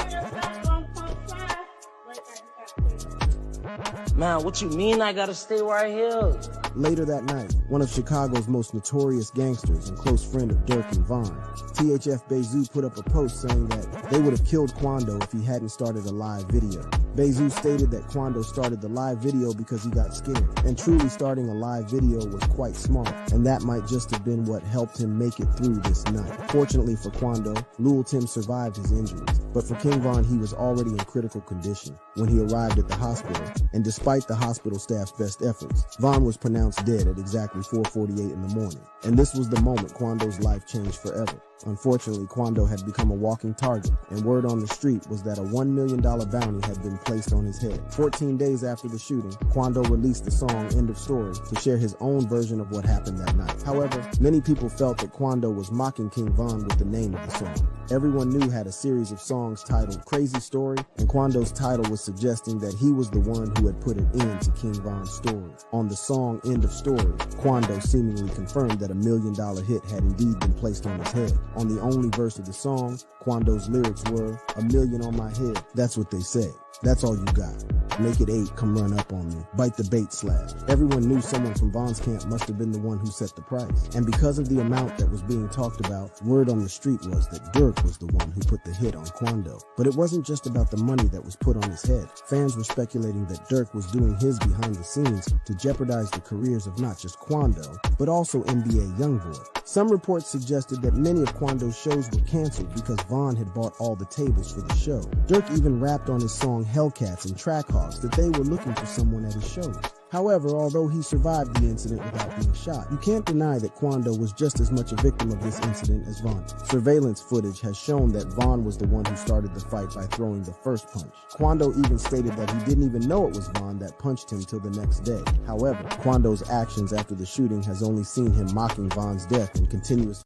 Man, what you mean I gotta stay right here? Later that night, one of Chicago's most notorious gangsters and close friend of Durk and Von, THF Bezu put up a post saying that they would have killed Quando if he hadn't started a live video. Bezu stated that Quando started the live video because he got scared, and truly starting a live video was quite smart, and that might just have been what helped him make it through this night. Fortunately for Quando, Lil Tim survived his injuries, but for King Von, he was already in critical condition. When he arrived at the hospital, and despite the hospital staff's best efforts, Von was pronounced dead at exactly 4:48 in the morning. And this was the moment Quando's life changed forever. Unfortunately, Quando had become a walking target, and word on the street was that a $1 million bounty had been placed on his head. 14 days after the shooting, Quando released the song End of Story to share his own version of what happened that night. However, many people felt that Quando was mocking King Von with the name of the song. Everyone knew had a series of songs titled Crazy Story, and Quando's title was suggesting that he was the one who had put an end to King Von's story. On the song End of Story, Quando seemingly confirmed that a $1 million hit had indeed been placed on his head. On the only verse of the song, Quando's lyrics were, "$1 million on my head, that's what they say. That's all you got. Make it 8, come run up on me. Bite the bait slash." Everyone knew someone from Von's camp must have been the one who set the price. And because of the amount that was being talked about, word on the street was that Durk was the one who put the hit on Quando. But it wasn't just about the money that was put on his head. Fans were speculating that Durk was doing his behind the scenes to jeopardize the careers of not just Quando, but also NBA Youngboy. Some reports suggested that many of Quando's shows were canceled because Von had bought all the tables for the show. Durk even rapped on his song Hellcats and Trackhawks that they were looking for someone at his shows. However, although he survived the incident without being shot, you can't deny that Quando was just as much a victim of this incident as Von. Surveillance footage has shown that Von was the one who started the fight by throwing the first punch. Quando even stated that he didn't even know it was Von that punched him till the next day. However, Quando's actions after the shooting has only seen him mocking Von's death and continuous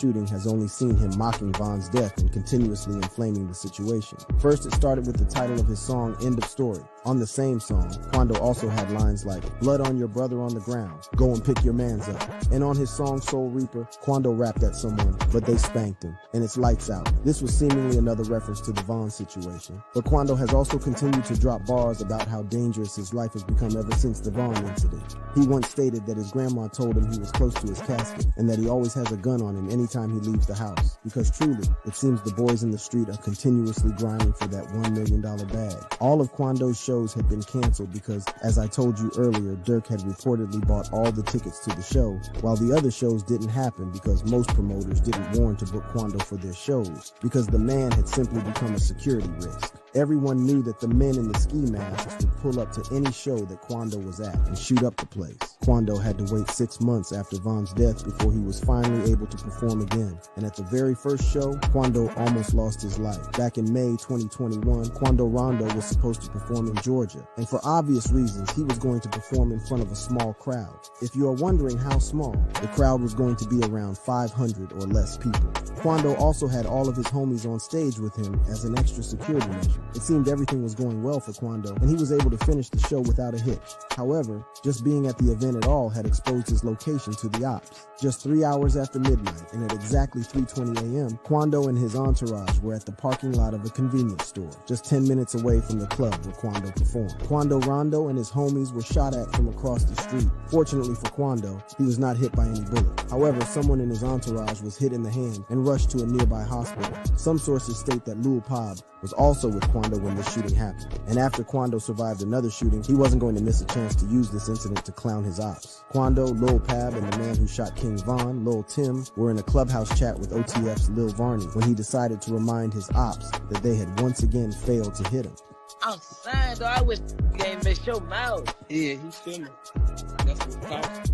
shooting has only seen him mocking Von's death and continuously inflaming the situation. First, it started with the title of his song, End of Story. On the same song, Quando also had lines like, "Blood on your brother on the ground, go and pick your mans up." And on his song, Soul Reaper, Quando rapped at someone, but they spanked him, and it's lights out. This was seemingly another reference to the Von situation. But Quando has also continued to drop bars about how dangerous his life has become ever since the Von incident. He once stated that his grandma told him he was close to his casket, and that he always has a gun on him anytime he leaves the house. Because truly, it seems the boys in the street are continuously grinding for that $1 million bag. All of Quando's shows had been canceled because, as I told you earlier, Durk had reportedly bought all the tickets to the show, while the other shows didn't happen because most promoters didn't warn to book Quando for their shows, because the man had simply become a security risk. Everyone knew that the men in the ski masks would pull up to any show that Quando was at and shoot up the place. Quando had to wait 6 months after Von's death before he was finally able to perform again. And at the very first show, Quando almost lost his life. Back in May 2021, Quando Rondo was supposed to perform in Georgia. And for obvious reasons, he was going to perform in front of a small crowd. If you are wondering how small, the crowd was going to be around 500 or less people. Quando also had all of his homies on stage with him as an extra security measure. It seemed everything was going well for Quando, and he was able to finish the show without a hitch. However, just being at the event at all had exposed his location to the ops. Just 3 hours after midnight, and at exactly 3:20 a.m., Quando and his entourage were at the parking lot of a convenience store, just 10 minutes away from the club where Quando performed. Quando Rondo and his homies were shot at from across the street. Fortunately for Quando, he was not hit by any bullet. However, someone in his entourage was hit in the hand and rushed to a nearby hospital. Some sources state that Lil Pab was also with Quando when this shooting happened. And after Quando survived another shooting, he wasn't going to miss a chance to use this incident to clown his ops. Quando, Lil Pab, and the man who shot King Von, Lil Tim, were in a clubhouse chat with OTF's Lil Varney when he decided to remind his ops that they had once again failed to hit him. I'm saying, though, I wish you ain't miss your mouth. Yeah, he's feeling. That's what counts.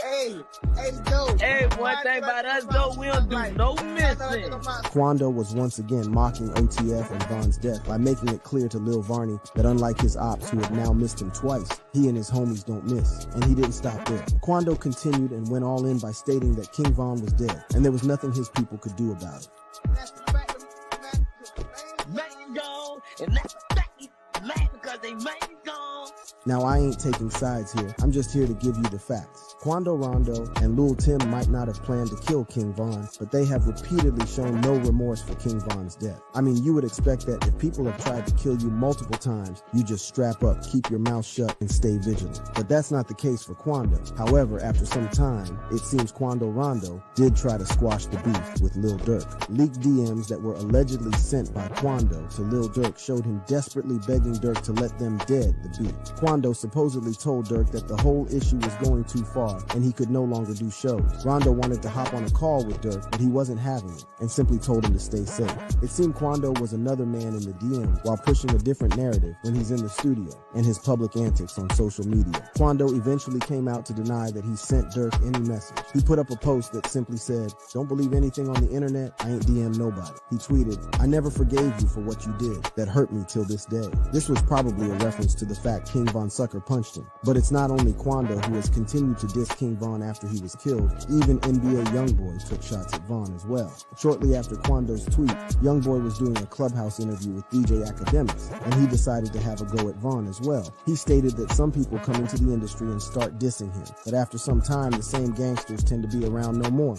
Hey, Joe. Hey, one thing about us, though, we don't do no missing. Quando was once again mocking OTF and Von's death by making it clear to Lil Varney that unlike his ops who had now missed him twice, he and his homies don't miss. And he didn't stop there. Quando continued and went all in by stating that King Von was dead, and there was nothing his people could do about it. That's the fact that man gone, and that's the fact he's mad because they man gone. Now, I ain't taking sides here. I'm just here to give you the facts. Quando Rondo and Lil Tim might not have planned to kill King Von, but they have repeatedly shown no remorse for King Von's death. I mean, you would expect that if people have tried to kill you multiple times, you just strap up, keep your mouth shut, and stay vigilant. But that's not the case for Quando. However, after some time, it seems Quando Rondo did try to squash the beef with Lil Durk. Leaked DMs that were allegedly sent by Quando to Lil Durk showed him desperately begging Durk to let them dead the beef. Quando supposedly told Durk that the whole issue was going too far and he could no longer do shows. Rondo wanted to hop on a call with Durk, but he wasn't having it and simply told him to stay safe. It seemed Quando was another man in the DM while pushing a different narrative when he's in the studio and his public antics on social media. Quando eventually came out to deny that he sent Durk any message. He put up a post that simply said, "Don't believe anything on the internet, I ain't DM nobody." He tweeted, "I never forgave you for what you did. That hurt me till this day." This was probably a reference to the fact King Von Sucker punched him. But it's not only Quando who has continued to diss King Von after he was killed. Even NBA Youngboy took shots at Von as well. Shortly after Quando's tweet, Youngboy was doing a Clubhouse interview with DJ Academics, and he decided to have a go at Von as well. He stated that some people come into the industry and start dissing him, but after some time, the same gangsters tend to be around no more.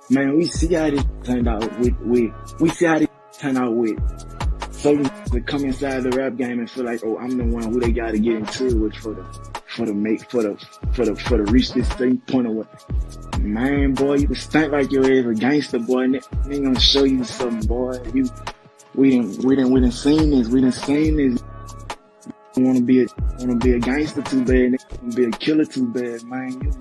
Man, we see how this turned out we see how this turned out with certain that come inside the rap game and feel like, oh, I'm the one who they gotta get into it with for the reach this same point of what. Man, boy, you can stink like your ass a gangster, boy, and they ain't gonna show you something, boy. We done seen this. We done seen this. Wanna be a gangster too bad, wanna be a killer too bad, man.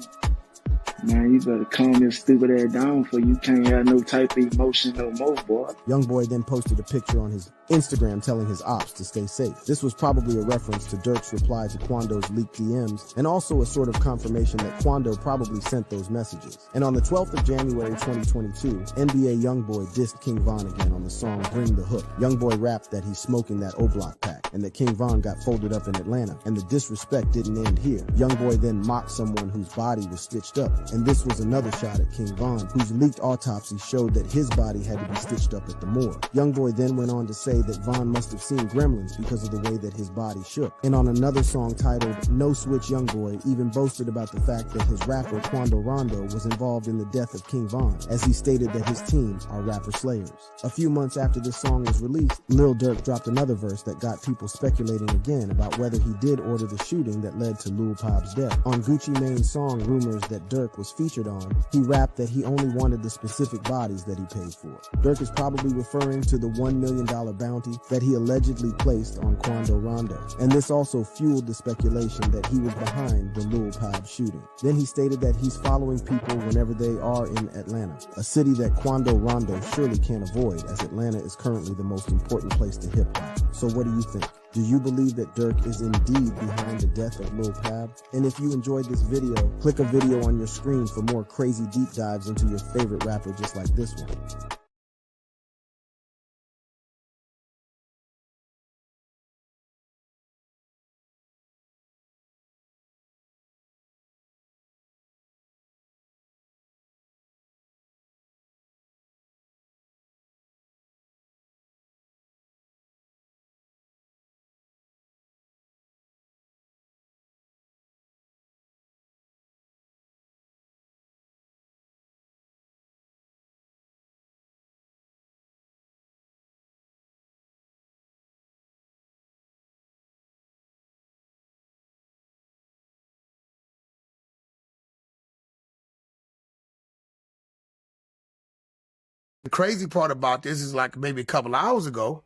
You better calm your stupid ass down for you can't have no type of emotion no more, boy. Youngboy then posted a picture on his Instagram telling his ops to stay safe. This was probably a reference to Durk's reply to Quando's leaked DMs, and also a sort of confirmation that Quando probably sent those messages. And on the 12th of January 2022, NBA Youngboy dissed King Von again on the song Bring the Hook. Youngboy rapped that he's smoking that O-Block pack, and that King Von got folded up in Atlanta, and the disrespect didn't end here. Youngboy then mocked someone whose body was stitched up, and this was another shot at King Von, whose leaked autopsy showed that his body had to be stitched up at the morgue. Youngboy then went on to say that Von must have seen gremlins because of the way that his body shook. And on another song titled No Switch, Youngboy even boasted about the fact that his rapper Quando Rondo was involved in the death of King Von, as he stated that his team are rapper slayers. A few months after this song was released, Lil Durk dropped another verse that got people speculating again about whether he did order the shooting that led to Lil Pop's death. On Gucci Mane's song Rumors that Durk was featured on, he rapped that he only wanted the specific bodies that he paid for. Durk is probably referring to the $1 million bounty that he allegedly placed on Quando Rondo. And this also fueled the speculation that he was behind the Lil Pop shooting. Then he stated that he's following people whenever they are in Atlanta, a city that Quando Rondo surely can't avoid, as Atlanta is currently the most important place to hip hop. So what do you think? Do you believe that Durk is indeed behind the death of Lil Pab? And if you enjoyed this video, click a video on your screen for more crazy deep dives into your favorite rapper just like this one. The crazy part about this is like maybe a couple hours ago,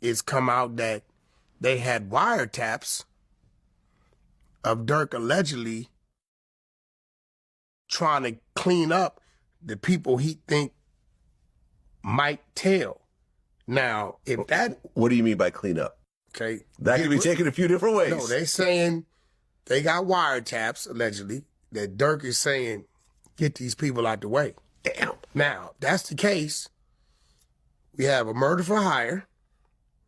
it's come out that they had wiretaps of Durk allegedly trying to clean up the people he think might tell. Now, if that... What do you mean by clean up? Okay. That could be taken a few different ways. No, they saying they got wiretaps, allegedly, that Durk is saying, get these people out the way. Damn. Now, that's the case. We have a murder for hire,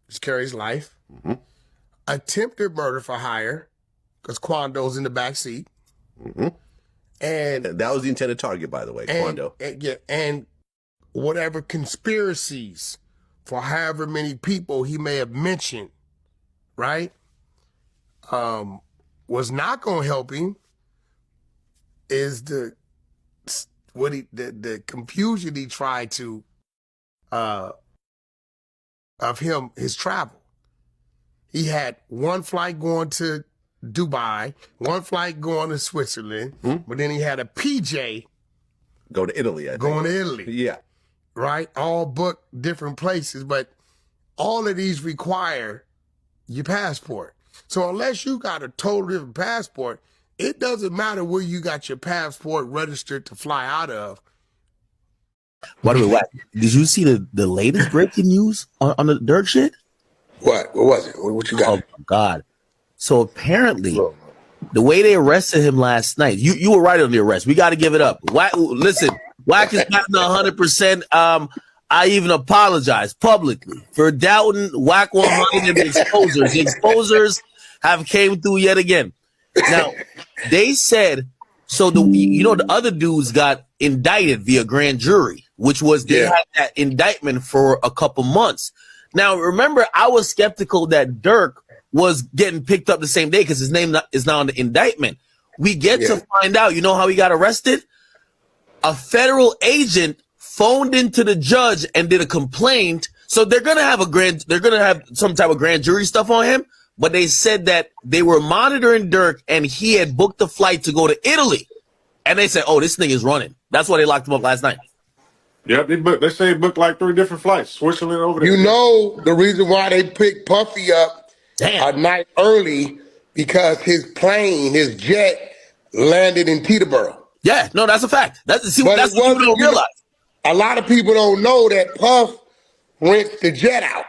which carries life. Mm-hmm. Attempted murder for hire, because Quando's in the back seat. Mm-hmm. And that was the intended target, by the way, Quando. And whatever conspiracies for however many people he may have mentioned, right, was not going to help him. is the confusion he tried to of him, his travel. He had one flight going to Dubai, one flight going to Switzerland, but then he had a PJ Go to Italy, I think. going to Italy. Yeah. Right? All booked different places, but all of these require your passport. So unless you got a totally different passport, it doesn't matter where you got your passport registered to fly out of. By the way, did you see the latest breaking news on the Durk shit? What was it? What you got? Oh my God. So apparently, the way they arrested him last night, you were right on the arrest. We got to give it up. Listen, Wack is not 100%. I even apologize publicly for doubting Wack 100 and the exposers. The exposers have came through yet again. Now, they said, so the other dudes got indicted via grand jury, which was they had that indictment for a couple months. Now, remember, I was skeptical that Durk was getting picked up the same day because his name is now on the indictment. We get to find out, you know how he got arrested? A federal agent phoned into the judge and did a complaint. So they're gonna have some type of grand jury stuff on him. But they said that they were monitoring Durk and he had booked a flight to go to Italy. And they said, oh, this thing is running. That's why they locked him up last night. Yeah, they say he booked like 3 different flights, Switzerland over there. You know the reason why they picked Puffy up a night early because his plane, his jet, landed in Teterboro. Yeah, no, that's a fact. That's what people don't realize. A lot of people don't know that Puff rents the jet out.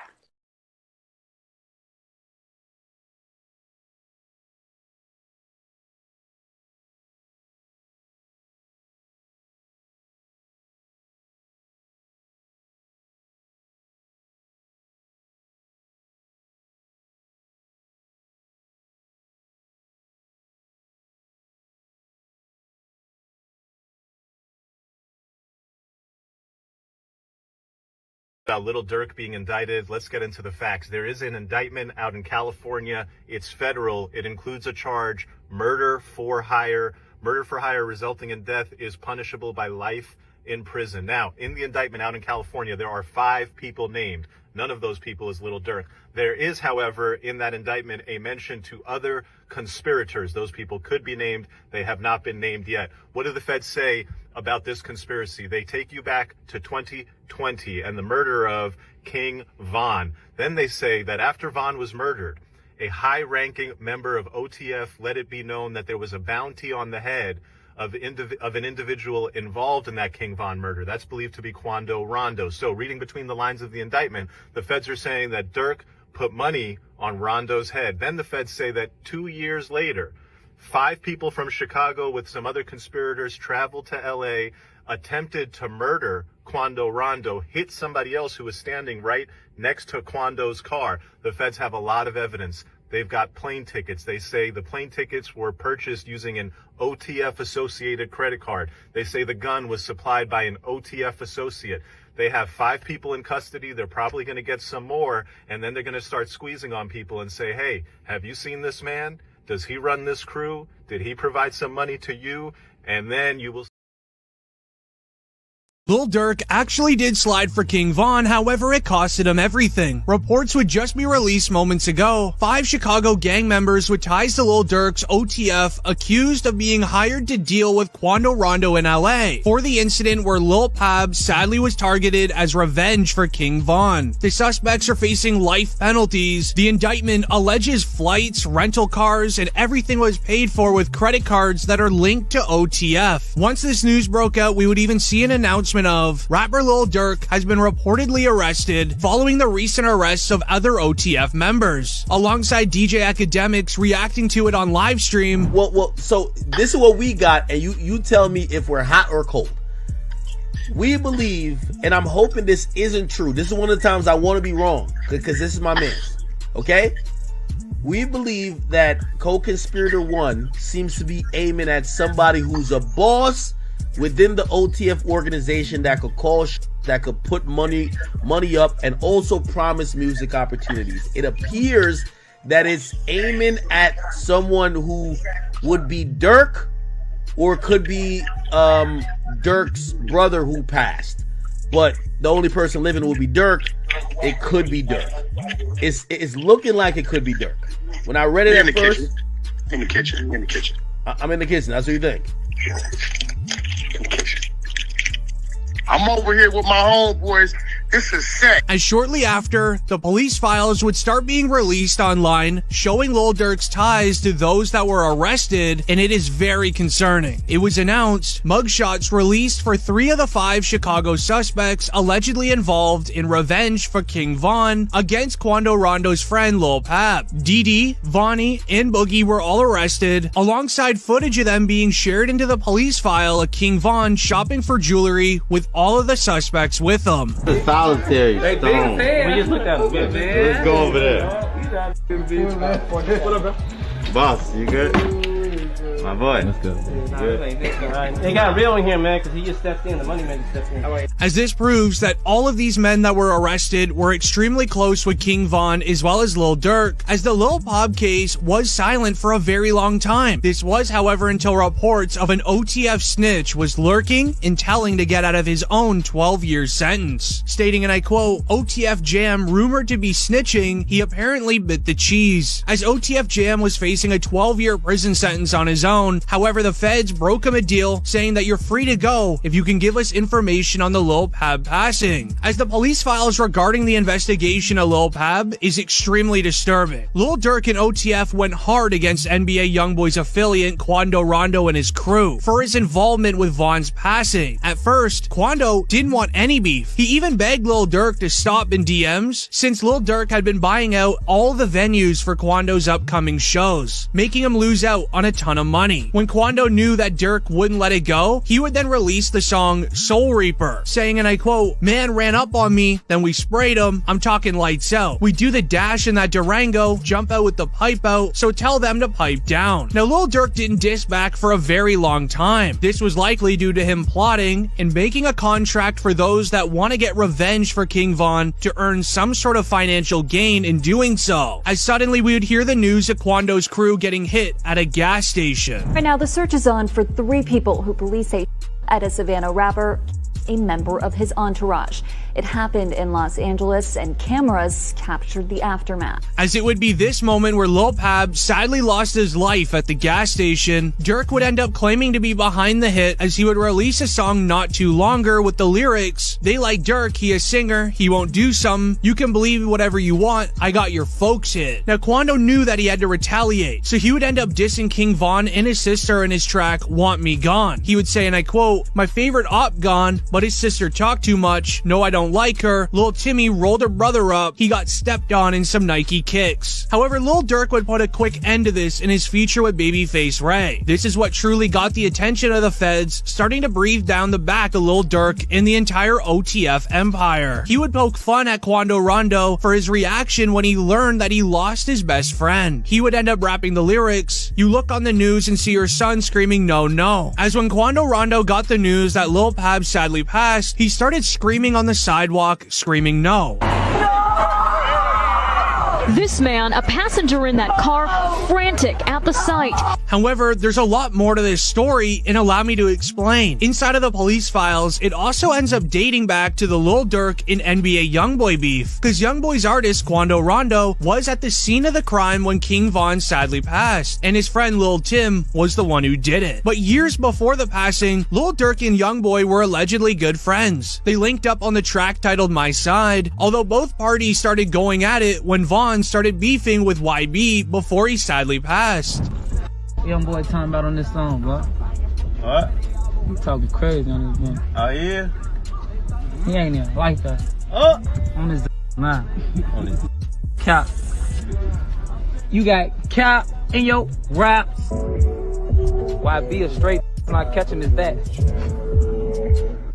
About Little Durk being indicted, let's get into the facts. There is an indictment out in California. It's federal. It includes a charge, murder for hire. Murder for hire resulting in death is punishable by life in prison. Now, in the indictment out in California, there are 5 people named. None of those people is Little Durk. There is, however, in that indictment, a mention to other conspirators. Those people could be named. They have not been named yet. What do the feds say about this conspiracy? They take you back to 2020 and the murder of King Von. Then they say that after Von was murdered, a high-ranking member of OTF let it be known that there was a bounty on the head of an individual involved in that King Von murder. That's believed to be Quando Rondo. So reading between the lines of the indictment, the feds are saying that Durk put money on Rondo's head. Then the feds say that 2 years later, 5 people from Chicago with some other conspirators traveled to LA, attempted to murder Quando Rondo, hit somebody else who was standing right next to Quando's car. The feds have a lot of evidence. They've got plane tickets. They say the plane tickets were purchased using an OTF associated credit card. They say the gun was supplied by an OTF associate. They have 5 people in custody. They're probably going to get some more. And then they're going to start squeezing on people and say, hey, have you seen this man? Does he run this crew? Did he provide some money to you? And then you will. Lil Durk actually did slide for King Von, however it costed him everything. Reports would just be released moments ago. 5 Chicago gang members with ties to Lil Durk's OTF accused of being hired to deal with Quando Rondo in LA for the incident where Lil Pab sadly was targeted as revenge for King Von. The suspects are facing life penalties. The indictment alleges flights, rental cars, and everything was paid for with credit cards that are linked to OTF. Once this news broke out, we would even see an announcement of rapper Lil Durk has been reportedly arrested following the recent arrests of other OTF members, alongside DJ Academics reacting to it on live stream. Well, so this is what we got, and you tell me if we're hot or cold. We believe, and I'm hoping this isn't true. This is one of the times I want to be wrong, because this is my man. Okay? We believe that co-conspirator 1 seems to be aiming at somebody who's a boss within the OTF organization that could call, that could put money up and also promise music opportunities. It appears that it's aiming at someone who would be Durk or it could be Durk's brother who passed. But the only person living will be Durk. It could be Durk. It's looking like it could be Durk. When I read it at first, in the kitchen. I'm in the kitchen. That's what you think. In the kitchen. I'm over here with my homeboys. This is sick. As shortly after, the police files would start being released online, showing Lil Durk's ties to those that were arrested, and it is very concerning. It was announced mugshots released for 3 of the 5 Chicago suspects allegedly involved in revenge for King Von against Quando Rondo's friend Lil Pab. Dee, Vonnie, and Boogie were all arrested, alongside footage of them being shared into the police file of King Von shopping for jewelry with all of the suspects with him. Solitary stone. We just looked at him. Let's go over there. What up, bro? Boss, you good? My boy. Let's go. They got real in here, man, because he just stepped in. The money man just stepped in. As this proves that all of these men that were arrested were extremely close with King Von as well as Lil Durk, as the Lil Pab case was silent for a very long time. This was, however, until reports of an OTF snitch was lurking and telling to get out of his own 12-year sentence, stating, and I quote, OTF Jam rumored to be snitching, he apparently bit the cheese, as OTF Jam was facing a 12-year prison sentence on his own. However, the feds broke him a deal saying that you're free to go if you can give us information on the Lil Pab passing, as the police files regarding the investigation of Lil Pab is extremely disturbing. Lil Durk and OTF went hard against NBA YoungBoy's affiliate Quando Rondo and his crew for his involvement with Von's passing. At first, Quando didn't want any beef. He even begged Lil Durk to stop in DMs, since Lil Durk had been buying out all the venues for Quando's upcoming shows, making him lose out on a ton of money. When Quando knew that Durk wouldn't let it go, he would then release the song Soul Reaper, saying, and I quote, man ran up on me, then we sprayed him, I'm talking lights out. We do the dash in that Durango, jump out with the pipe out, so tell them to pipe down. Now, Lil Durk didn't diss back for a very long time. This was likely due to him plotting and making a contract for those that want to get revenge for King Von to earn some sort of financial gain in doing so, as suddenly we would hear the news of Quando's crew getting hit at a gas station. Right now, the search is on for 3 people who police say at a Savannah rapper, a member of his entourage. It happened in Los Angeles, and cameras captured the aftermath. As it would be this moment where Lil Pab sadly lost his life at the gas station, Durk would end up claiming to be behind the hit, as he would release a song not too longer with the lyrics, they like Durk, he a singer, he won't do something, you can believe whatever you want, I got your folks hit. Now, Quando knew that he had to retaliate, so he would end up dissing King Von and his sister in his track, Want Me Gone. He would say, and I quote, my favorite op gone, but his sister talked too much, no I don't like her, Lil Timmy rolled her brother up, he got stepped on in some Nike kicks. However, Lil Durk would put a quick end to this in his feature with Babyface Ray. This is what truly got the attention of the feds, starting to breathe down the back of Lil Durk and the entire OTF empire. He would poke fun at Quando Rondo for his reaction when he learned that he lost his best friend. He would end up rapping the lyrics, you look on the news and see your son screaming no no, as when Quando Rondo got the news that Lil Pab sadly passed, he started screaming on the sidewalk, screaming no. This man, a passenger in that car, frantic at the sight. However, there's a lot more to this story, and allow me to explain. Inside of the police files, it also ends up dating back to the Lil Durk and NBA YoungBoy beef, because YoungBoy's artist Quando Rondo was at the scene of the crime when King Von sadly passed, and his friend Lil Tim was the one who did it. But years before the passing, Lil Durk and YoungBoy were allegedly good friends. They linked up on the track titled My Side, although both parties started going at it when Von started beefing with YB before he sadly passed. Young boy talking about on this song, bro. What? He talking crazy on this one. Oh yeah? He ain't even like that. Oh! On this man. On this cap. You got cap in your raps. YB a straight not catching his that.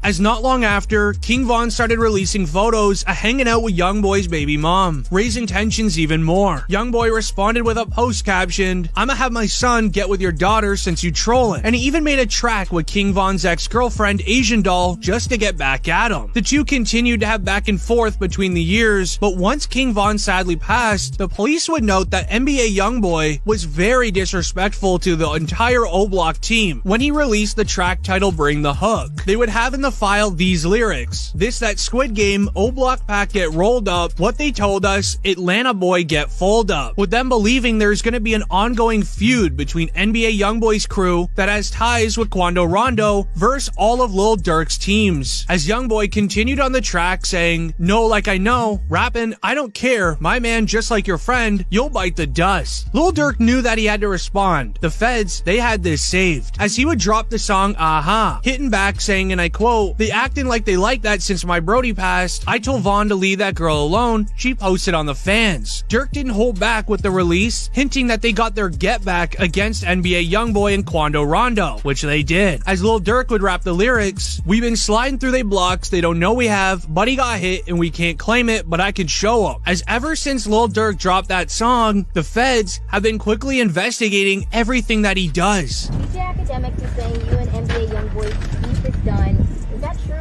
as not long after, King Von started releasing photos of hanging out with Youngboy's baby mom, raising tensions even more. Youngboy responded with a post captioned, "I'ma have my son get with your daughter since you trolling," and he even made a track with King Von's ex-girlfriend Asian Doll just to get back at him. The two continued to have back and forth between the years, but once King Von sadly passed, the police would note that NBA Youngboy was very disrespectful to the entire O-Block team when he released the track titled Bring the Hook. They would have in the file these lyrics: "This that Squid Game, O-Block pack get rolled up, what they told us, Atlanta boy get fold up," with them believing there's going to be an ongoing feud between NBA Youngboy's crew that has ties with Quando Rondo versus all of Lil Durk's teams. As Youngboy continued on the track saying, "No, like I know, rapping, I don't care, my man just like your friend, you'll bite the dust." Lil Durk knew that he had to respond. The feds, they had this saved, as he would drop the song Aha, hitting back saying, and I quote, "They acting like they like that since my Brody passed. I told Vaughn to leave that girl alone. She posted on the fans." Durk didn't hold back with the release, hinting that they got their get back against NBA Youngboy and Quando Rondo, which they did. As Lil Durk would rap the lyrics, "We've been sliding through they blocks, they don't know we have, buddy got hit and we can't claim it, but I could show up." As ever since Lil Durk dropped that song, the feds have been quickly investigating everything that he does. DJ Academics is saying you and NBA Youngboy beef is done. Is that true?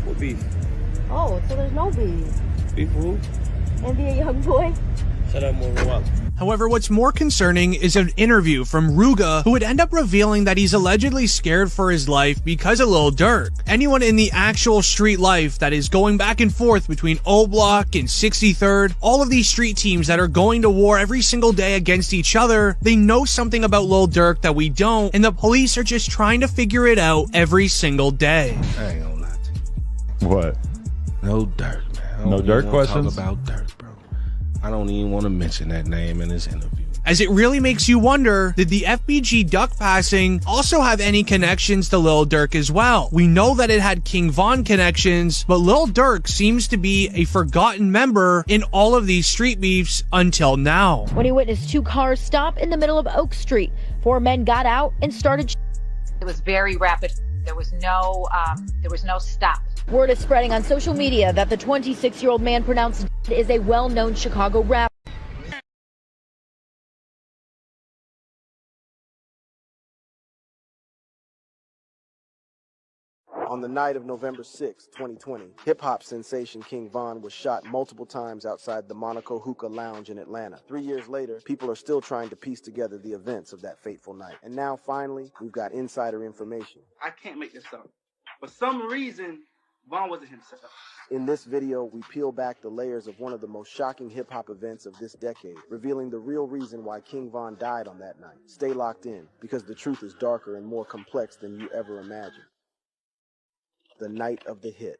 What beef? Oh, so there's no beef. Beef who? NBA Youngboy? Shut up, more. However, what's more concerning is an interview from Ruga, who would end up revealing that he's allegedly scared for his life because of Lil Durk. Anyone in the actual street life that is going back and forth between O-Block and 63rd, all of these street teams that are going to war every single day against each other, they know something about Lil Durk that we don't, and the police are just trying to figure it out every single day. I ain't gonna lie to you. What? No Durk, man. No Durk questions? Talk about Durk, bro. I don't even want to mention that name in this interview. As it really makes you wonder, did the FBG duck passing also have any connections to Lil Durk as well? We know that it had King Von connections, but Lil Durk seems to be a forgotten member in all of these street beefs until now. When he witnessed two cars stop in the middle of Oak Street, 4 men got out and started. It was very rapid. There was no stop. Word is spreading on social media that the 26-year-old man pronounced dead is a well-known Chicago rapper. On the night of November 6, 2020, hip-hop sensation King Von was shot multiple times outside the Monaco Hookah Lounge in Atlanta. 3 years later, people are still trying to piece together the events of that fateful night. And now, finally, we've got insider information. I can't make this up. For some reason, Von wasn't himself. In this video, we peel back the layers of one of the most shocking hip-hop events of this decade, revealing the real reason why King Von died on that night. Stay locked in, because the truth is darker and more complex than you ever imagined. The night of the hit.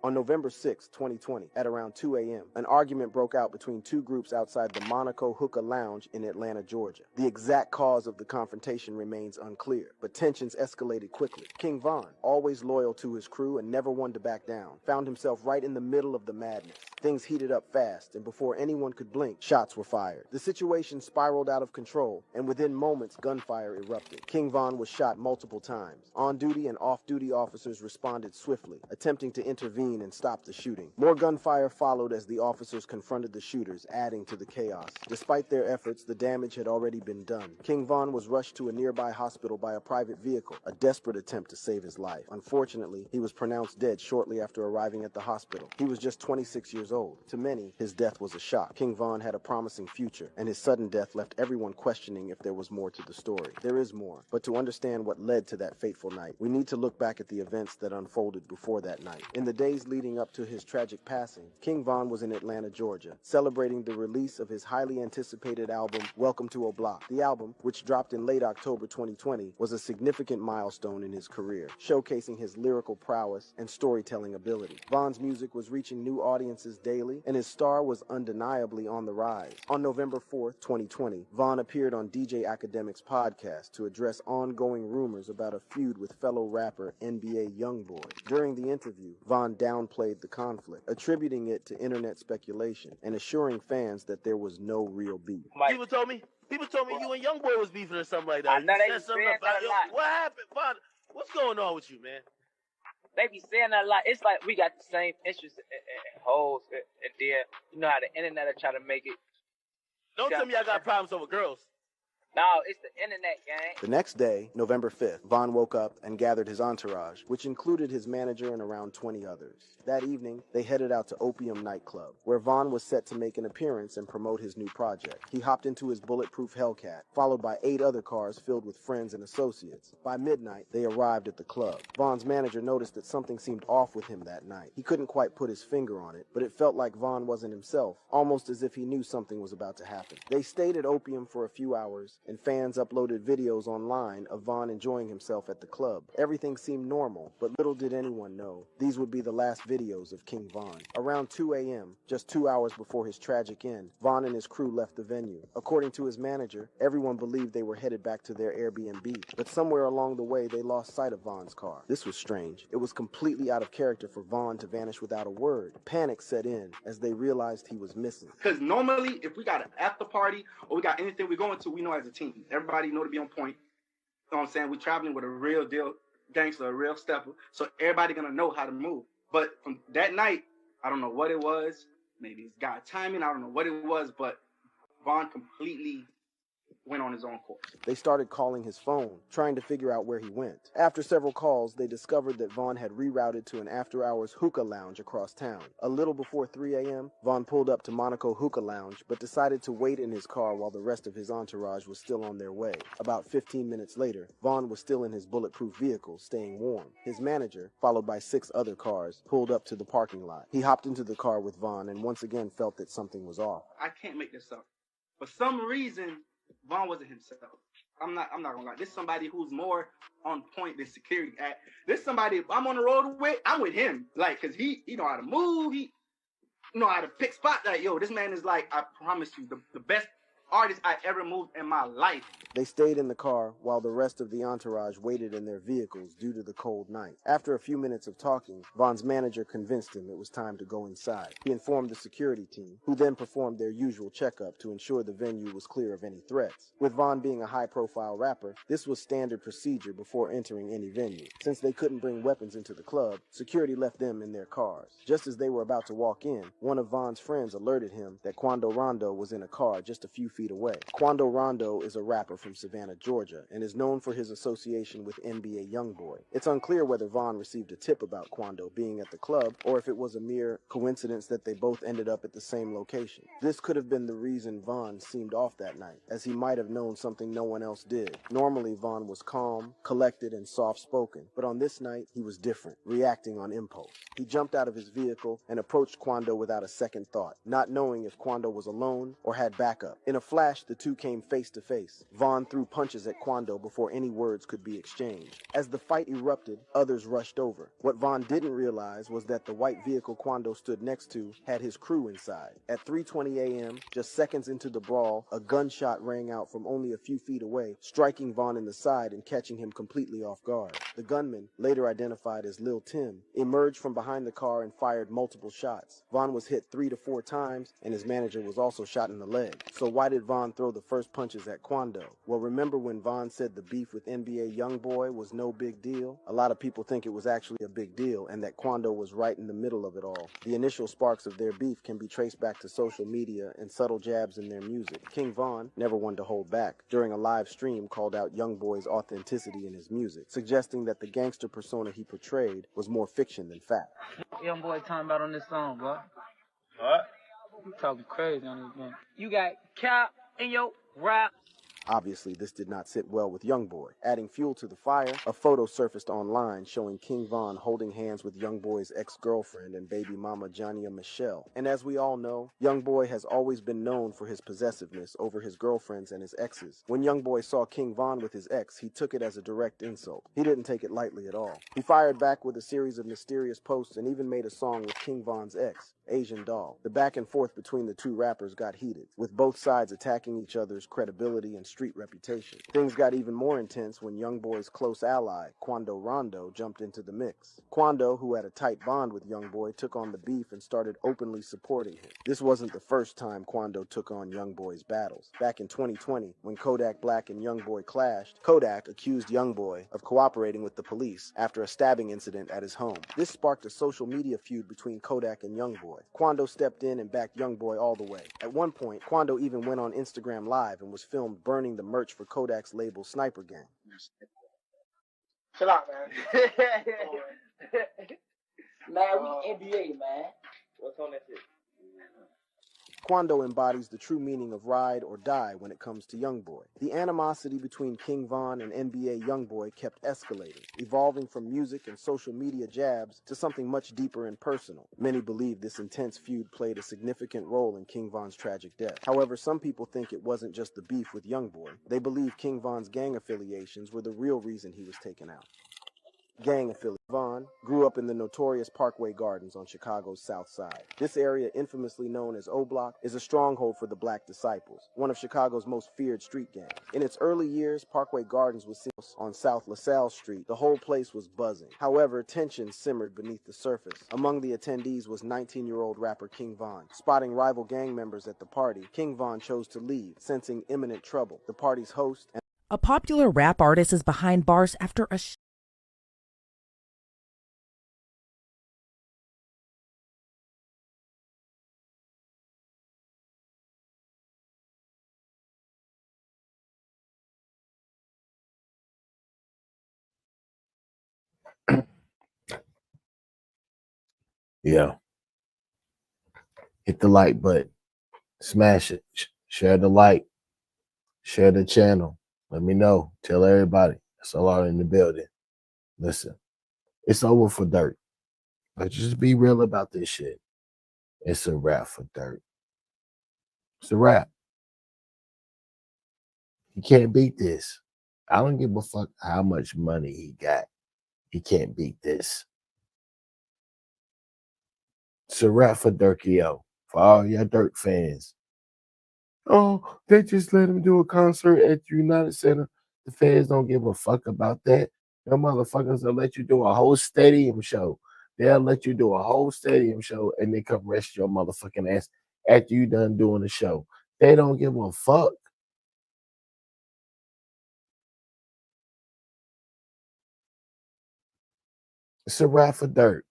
On November 6, 2020, at around 2 a.m., an argument broke out between two groups outside the Monaco Hookah Lounge in Atlanta, Georgia. The exact cause of the confrontation remains unclear, but tensions escalated quickly. King Von, always loyal to his crew and never one to back down, found himself right in the middle of the madness. Things heated up fast, and before anyone could blink, shots were fired. The situation spiraled out of control, and within moments, gunfire erupted. King Von was shot multiple times. On-duty and off-duty officers responded swiftly, attempting to intervene and stop the shooting. More gunfire followed as the officers confronted the shooters, adding to the chaos. Despite their efforts, the damage had already been done. King Von was rushed to a nearby hospital by a private vehicle, a desperate attempt to save his life. Unfortunately, he was pronounced dead shortly after arriving at the hospital. He was just 26 years old. To many, his death was a shock. King Von had a promising future, and his sudden death left everyone questioning if there was more to the story. There is more, but to understand what led to that fateful night, we need to look back at the events that unfolded before that night. In the days leading up to his tragic passing, King Von was in Atlanta, Georgia, celebrating the release of his highly anticipated album, Welcome to O-Block. The album, which dropped in late October 2020, was a significant milestone in his career, showcasing his lyrical prowess and storytelling ability. Von's music was reaching new audiences daily, and his star was undeniably on the rise. On November 4th, 2020, Von appeared on DJ Academics' podcast to address ongoing rumors about a feud with fellow rapper NBA Youngboy. During the interview, Von downplayed the conflict, attributing it to internet speculation and assuring fans that there was no real beef. People told me you and Youngboy was beefing or something like that. I know they said something about, what happened, Father? What's going on with you, man? They be saying that a lot. It's like we got the same interests and hoes, and then you know how the internet will try to make it. Don't tell me I got problems over girls. No, it's the internet, gang. The next day, November 5th, Vaughn woke up and gathered his entourage, which included his manager and around 20 others. That evening, they headed out to Opium nightclub, where Vaughn was set to make an appearance and promote his new project. He hopped into his bulletproof Hellcat, followed by 8 other cars filled with friends and associates. By midnight, they arrived at the club. Vaughn's manager noticed that something seemed off with him that night. He couldn't quite put his finger on it, but it felt like Vaughn wasn't himself, almost as if he knew something was about to happen. They stayed at Opium for a few hours, and fans uploaded videos online of Vaughn enjoying himself at the club. Everything seemed normal, but little did anyone know these would be the last videos of King Von. Around 2 a.m., just 2 hours before his tragic end, Vaughn and his crew left the venue. According to his manager, everyone believed they were headed back to their Airbnb, but somewhere along the way they lost sight of Vaughn's car. This was strange. It was completely out of character for Vaughn to vanish without a word. Panic set in as they realized he was missing. Because normally, if we got an after party or we got anything we're going to, we know as a team. Everybody know to be on point. You know what I'm saying? We're traveling with a real deal gangster, a real stepper. So everybody gonna know how to move. But from that night, I don't know what it was. Maybe it's God timing. I don't know what it was, but Vaughn completely went on his own course. They started calling his phone, trying to figure out where he went. After several calls, they discovered that Vaughn had rerouted to an after-hours hookah lounge across town. A little before 3 a.m., Vaughn pulled up to Monaco Hookah Lounge, but decided to wait in his car while the rest of his entourage was still on their way. About 15 minutes later, Vaughn was still in his bulletproof vehicle, staying warm. His manager, followed by 6 other cars, pulled up to the parking lot. He hopped into the car with Vaughn and once again felt that something was off. I can't make this up. For some reason, Vaughn wasn't himself. I'm not gonna lie. This is somebody who's more on point than security at. This somebody I'm on the road with, I'm with him. Like, cause he know how to move, he know how to pick spots. Like, yo, this man is like, I promise you, the best artist I ever moved in my life. They stayed in the car while the rest of the entourage waited in their vehicles due to the cold night. After a few minutes of talking, Vaughn's manager convinced him it was time to go inside. He informed the security team, who then performed their usual checkup to ensure the venue was clear of any threats. With Vaughn being a high-profile rapper, this was standard procedure before entering any venue. Since they couldn't bring weapons into the club, security left them in their cars. Just as they were about to walk in, one of Vaughn's friends alerted him that Quando Rondo was in a car just a few feet away. Quando Rondo is a rapper from Savannah, Georgia, and is known for his association with NBA YoungBoy. It's unclear whether Vaughn received a tip about Quando being at the club, or if it was a mere coincidence that they both ended up at the same location. This could have been the reason Vaughn seemed off that night, as he might have known something no one else did. Normally, Vaughn was calm, collected, and soft-spoken, but on this night, he was different, reacting on impulse. He jumped out of his vehicle and approached Quando without a second thought, not knowing if Quando was alone or had backup. In a flash, the two came face to face. Vaughn threw punches at Quando before any words could be exchanged. As the fight erupted, others rushed over. What Vaughn didn't realize was that the white vehicle Quando stood next to had his crew inside. At 3:20 a.m., just seconds into the brawl, a gunshot rang out from only a few feet away, striking Vaughn in the side and catching him completely off guard. The gunman, later identified as Lil Tim, emerged from behind the car and fired multiple shots. Vaughn was hit 3 to 4 times, and his manager was also shot in the leg. So why did Vaughn throw the first punches at Quando? Well, remember when Vaughn said the beef with NBA YoungBoy was no big deal? A lot of people think it was actually a big deal, and that Quando was right in the middle of it all. The initial sparks of their beef can be traced back to social media and subtle jabs in their music. King Von, never one to hold back, during a live stream called out YoungBoy's authenticity in his music, suggesting that the gangster persona he portrayed was more fiction than fact. YoungBoy talking about on this song, boy. What? You talking crazy on this one. You got cap in your rap. Obviously, this did not sit well with YoungBoy. Adding fuel to the fire, a photo surfaced online showing King Von holding hands with YoungBoy's ex-girlfriend and baby mama Johnny Michelle. And as we all know, YoungBoy has always been known for his possessiveness over his girlfriends and his exes. When YoungBoy saw King Von with his ex, he took it as a direct insult. He didn't take it lightly at all. He fired back with a series of mysterious posts and even made a song with King Von's ex, Asian Doll. The back and forth between the two rappers got heated, with both sides attacking each other's credibility and street reputation. Things got even more intense when Youngboy's close ally, Quando Rondo, jumped into the mix. Quando, who had a tight bond with Youngboy, took on the beef and started openly supporting him. This wasn't the first time Quando took on Youngboy's battles. Back in 2020, when Kodak Black and Youngboy clashed, Kodak accused Youngboy of cooperating with the police after a stabbing incident at his home. This sparked a social media feud between Kodak and Youngboy. Quando stepped in and backed Youngboy all the way. At one point, Quando even went on Instagram Live and was filmed burning the merch for Kodak's label Sniper Gang. Chill out, man. Man, we NBA, man. What's on that shit? Quando embodies the true meaning of ride or die when it comes to Youngboy. The animosity between King Von and NBA Youngboy kept escalating, evolving from music and social media jabs to something much deeper and personal. Many believe this intense feud played a significant role in King Von's tragic death. However, some people think it wasn't just the beef with Youngboy. They believe King Von's gang affiliations were the real reason he was taken out. Gang affiliate. Vaughn grew up in the notorious Parkway Gardens on Chicago's South Side. This area, infamously known as O Block, is a stronghold for the Black Disciples, one of Chicago's most feared street gangs. In its early years, Parkway Gardens was seen on South LaSalle Street. The whole place was buzzing. However, tension simmered beneath the surface. Among the attendees was 19-year-old rapper King Von. Spotting rival gang members at the party, King Von chose to leave, sensing imminent trouble. The party's host and a popular rap artist is behind bars after a Yeah. Hit the like button. Smash it. Share the like. Share the channel. Let me know. Tell everybody. S.L.R in the building. Listen, it's over for Durk. Let's just be real about this shit. It's a wrap for Durk. It's a wrap. He can't beat this. I don't give a fuck how much money he got. He can't beat this. It's a wrap for Durkio. For all your Durk fans. Oh, they just let him do a concert at the United Center. The fans don't give a fuck about that. Them motherfuckers will let you do a whole stadium show. They'll let you do a whole stadium show and they come rest your motherfucking ass after you done doing the show. They don't give a fuck. It's a wrap for Durk.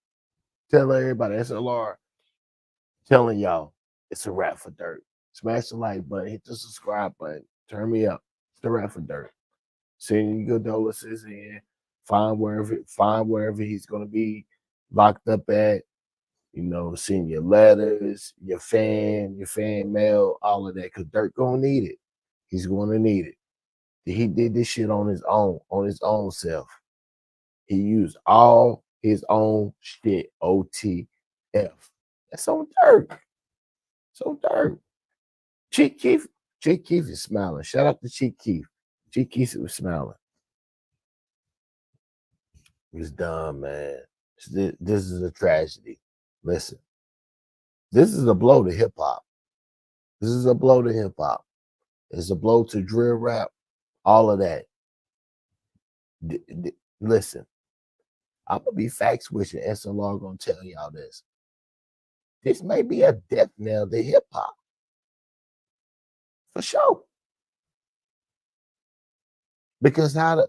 Tell everybody, S.L.R telling y'all, it's a wrap for Durk. Smash the like button, hit the subscribe button, turn me up. It's a wrap for Durk. Send your condolences in. Find wherever he's gonna be locked up at. You know, send your letters, your fan mail, all of that. Cause Durk gonna need it. He's gonna need it. He did this shit on his own self. He used all his own shit. OTF. That's on Durk. It's on Durk. Chief Keef is smiling. Shout out to Chief Keef. Chief Keef was smiling. It's done, man. This is a tragedy. Listen, this is a blow to hip hop. This is a blow to hip hop. It's a blow to drill rap, all of that. Listen, I'm gonna be facts with you. S.L.R gonna tell y'all this. This may be a death knell to hip hop, for sure. Because how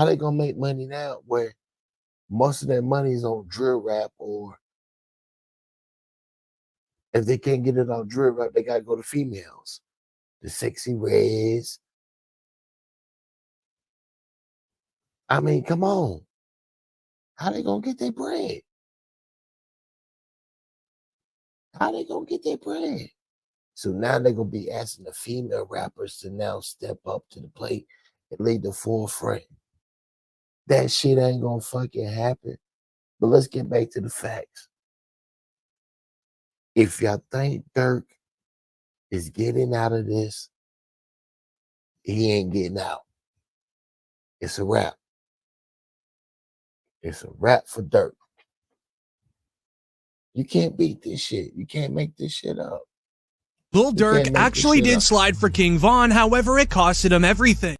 they gonna make money now where most of their money is on drill rap, or if they can't get it on drill rap, they gotta go to females. The Sexy Reds. I mean, come on. How they gonna get their bread? How they gonna get their bread? So now they're gonna be asking the female rappers to now step up to the plate and lead the forefront. That shit ain't gonna fucking happen. But let's get back to the facts. If y'all think Durk is getting out of this, he ain't getting out. It's a wrap. It's a wrap for Durk. You can't beat this shit. You can't make this shit up. Lil You Durk can't make this actually shit did up. slide for King Von, however, it costed him everything.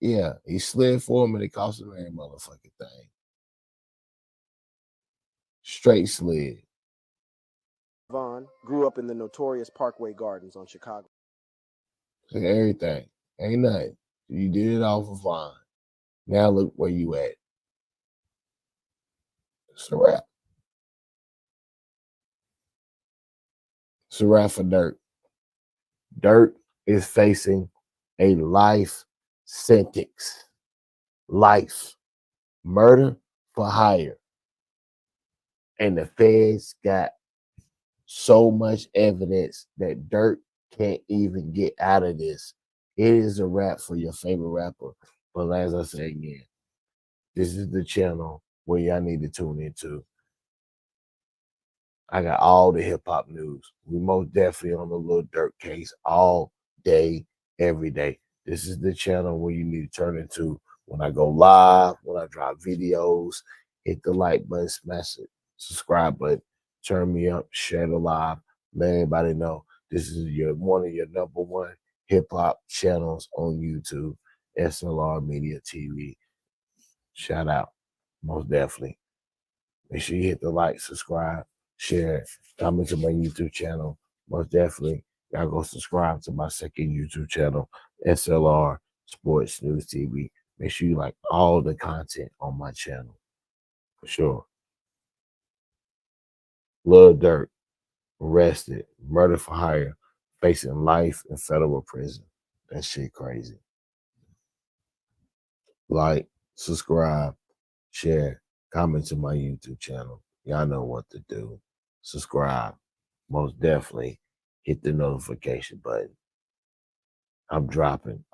Yeah, he slid for him and it cost him every motherfucking thing. Straight slid. Vaughn grew up in the notorious Parkway Gardens on Chicago. Everything. Ain't nothing. You did it all for fun. Now look where you at. It's a wrap. It's a wrap for Durk. Durk is facing a life sentence. Life. Murder for hire. And the feds got so much evidence that Durk can't even get out of this. It is a wrap for your favorite rapper. But as I say again, this is the channel where y'all need to tune into. I got all the hip hop news. We most definitely on the Lil Durk case all day, every day. This is the channel where you need to turn into when I go live, when I drop videos. Hit the like button, smash it, subscribe button, turn me up, share the live, let everybody know this is one of your number one hip hop channels on YouTube, S.L.R Media TV. Shout out, most definitely. Make sure you hit the like, subscribe, share, comment to my YouTube channel. Most definitely, y'all go subscribe to my second YouTube channel, S.L.R Sports News TV. Make sure you like all the content on my channel. For sure. Lil Durk, arrested, murder for hire, facing life in federal prison. That shit crazy. Like, subscribe, share, comment to my YouTube channel. Y'all know what to do. Subscribe. Most definitely hit the notification button. I'm dropping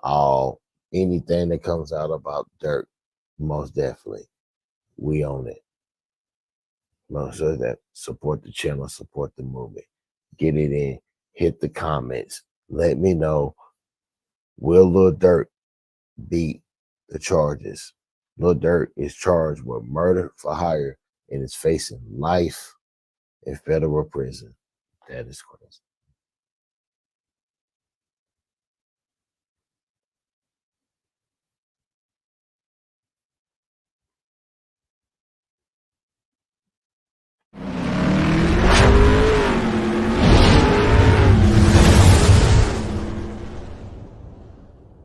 anything that comes out about Durk. Most definitely. We own it. Most of that. Support the channel, support the movement. Get it in. Hit the comments. Let me know, will Lil Durk beat the charges? Lil Durk is charged with murder for hire and is facing life in federal prison. That is crazy.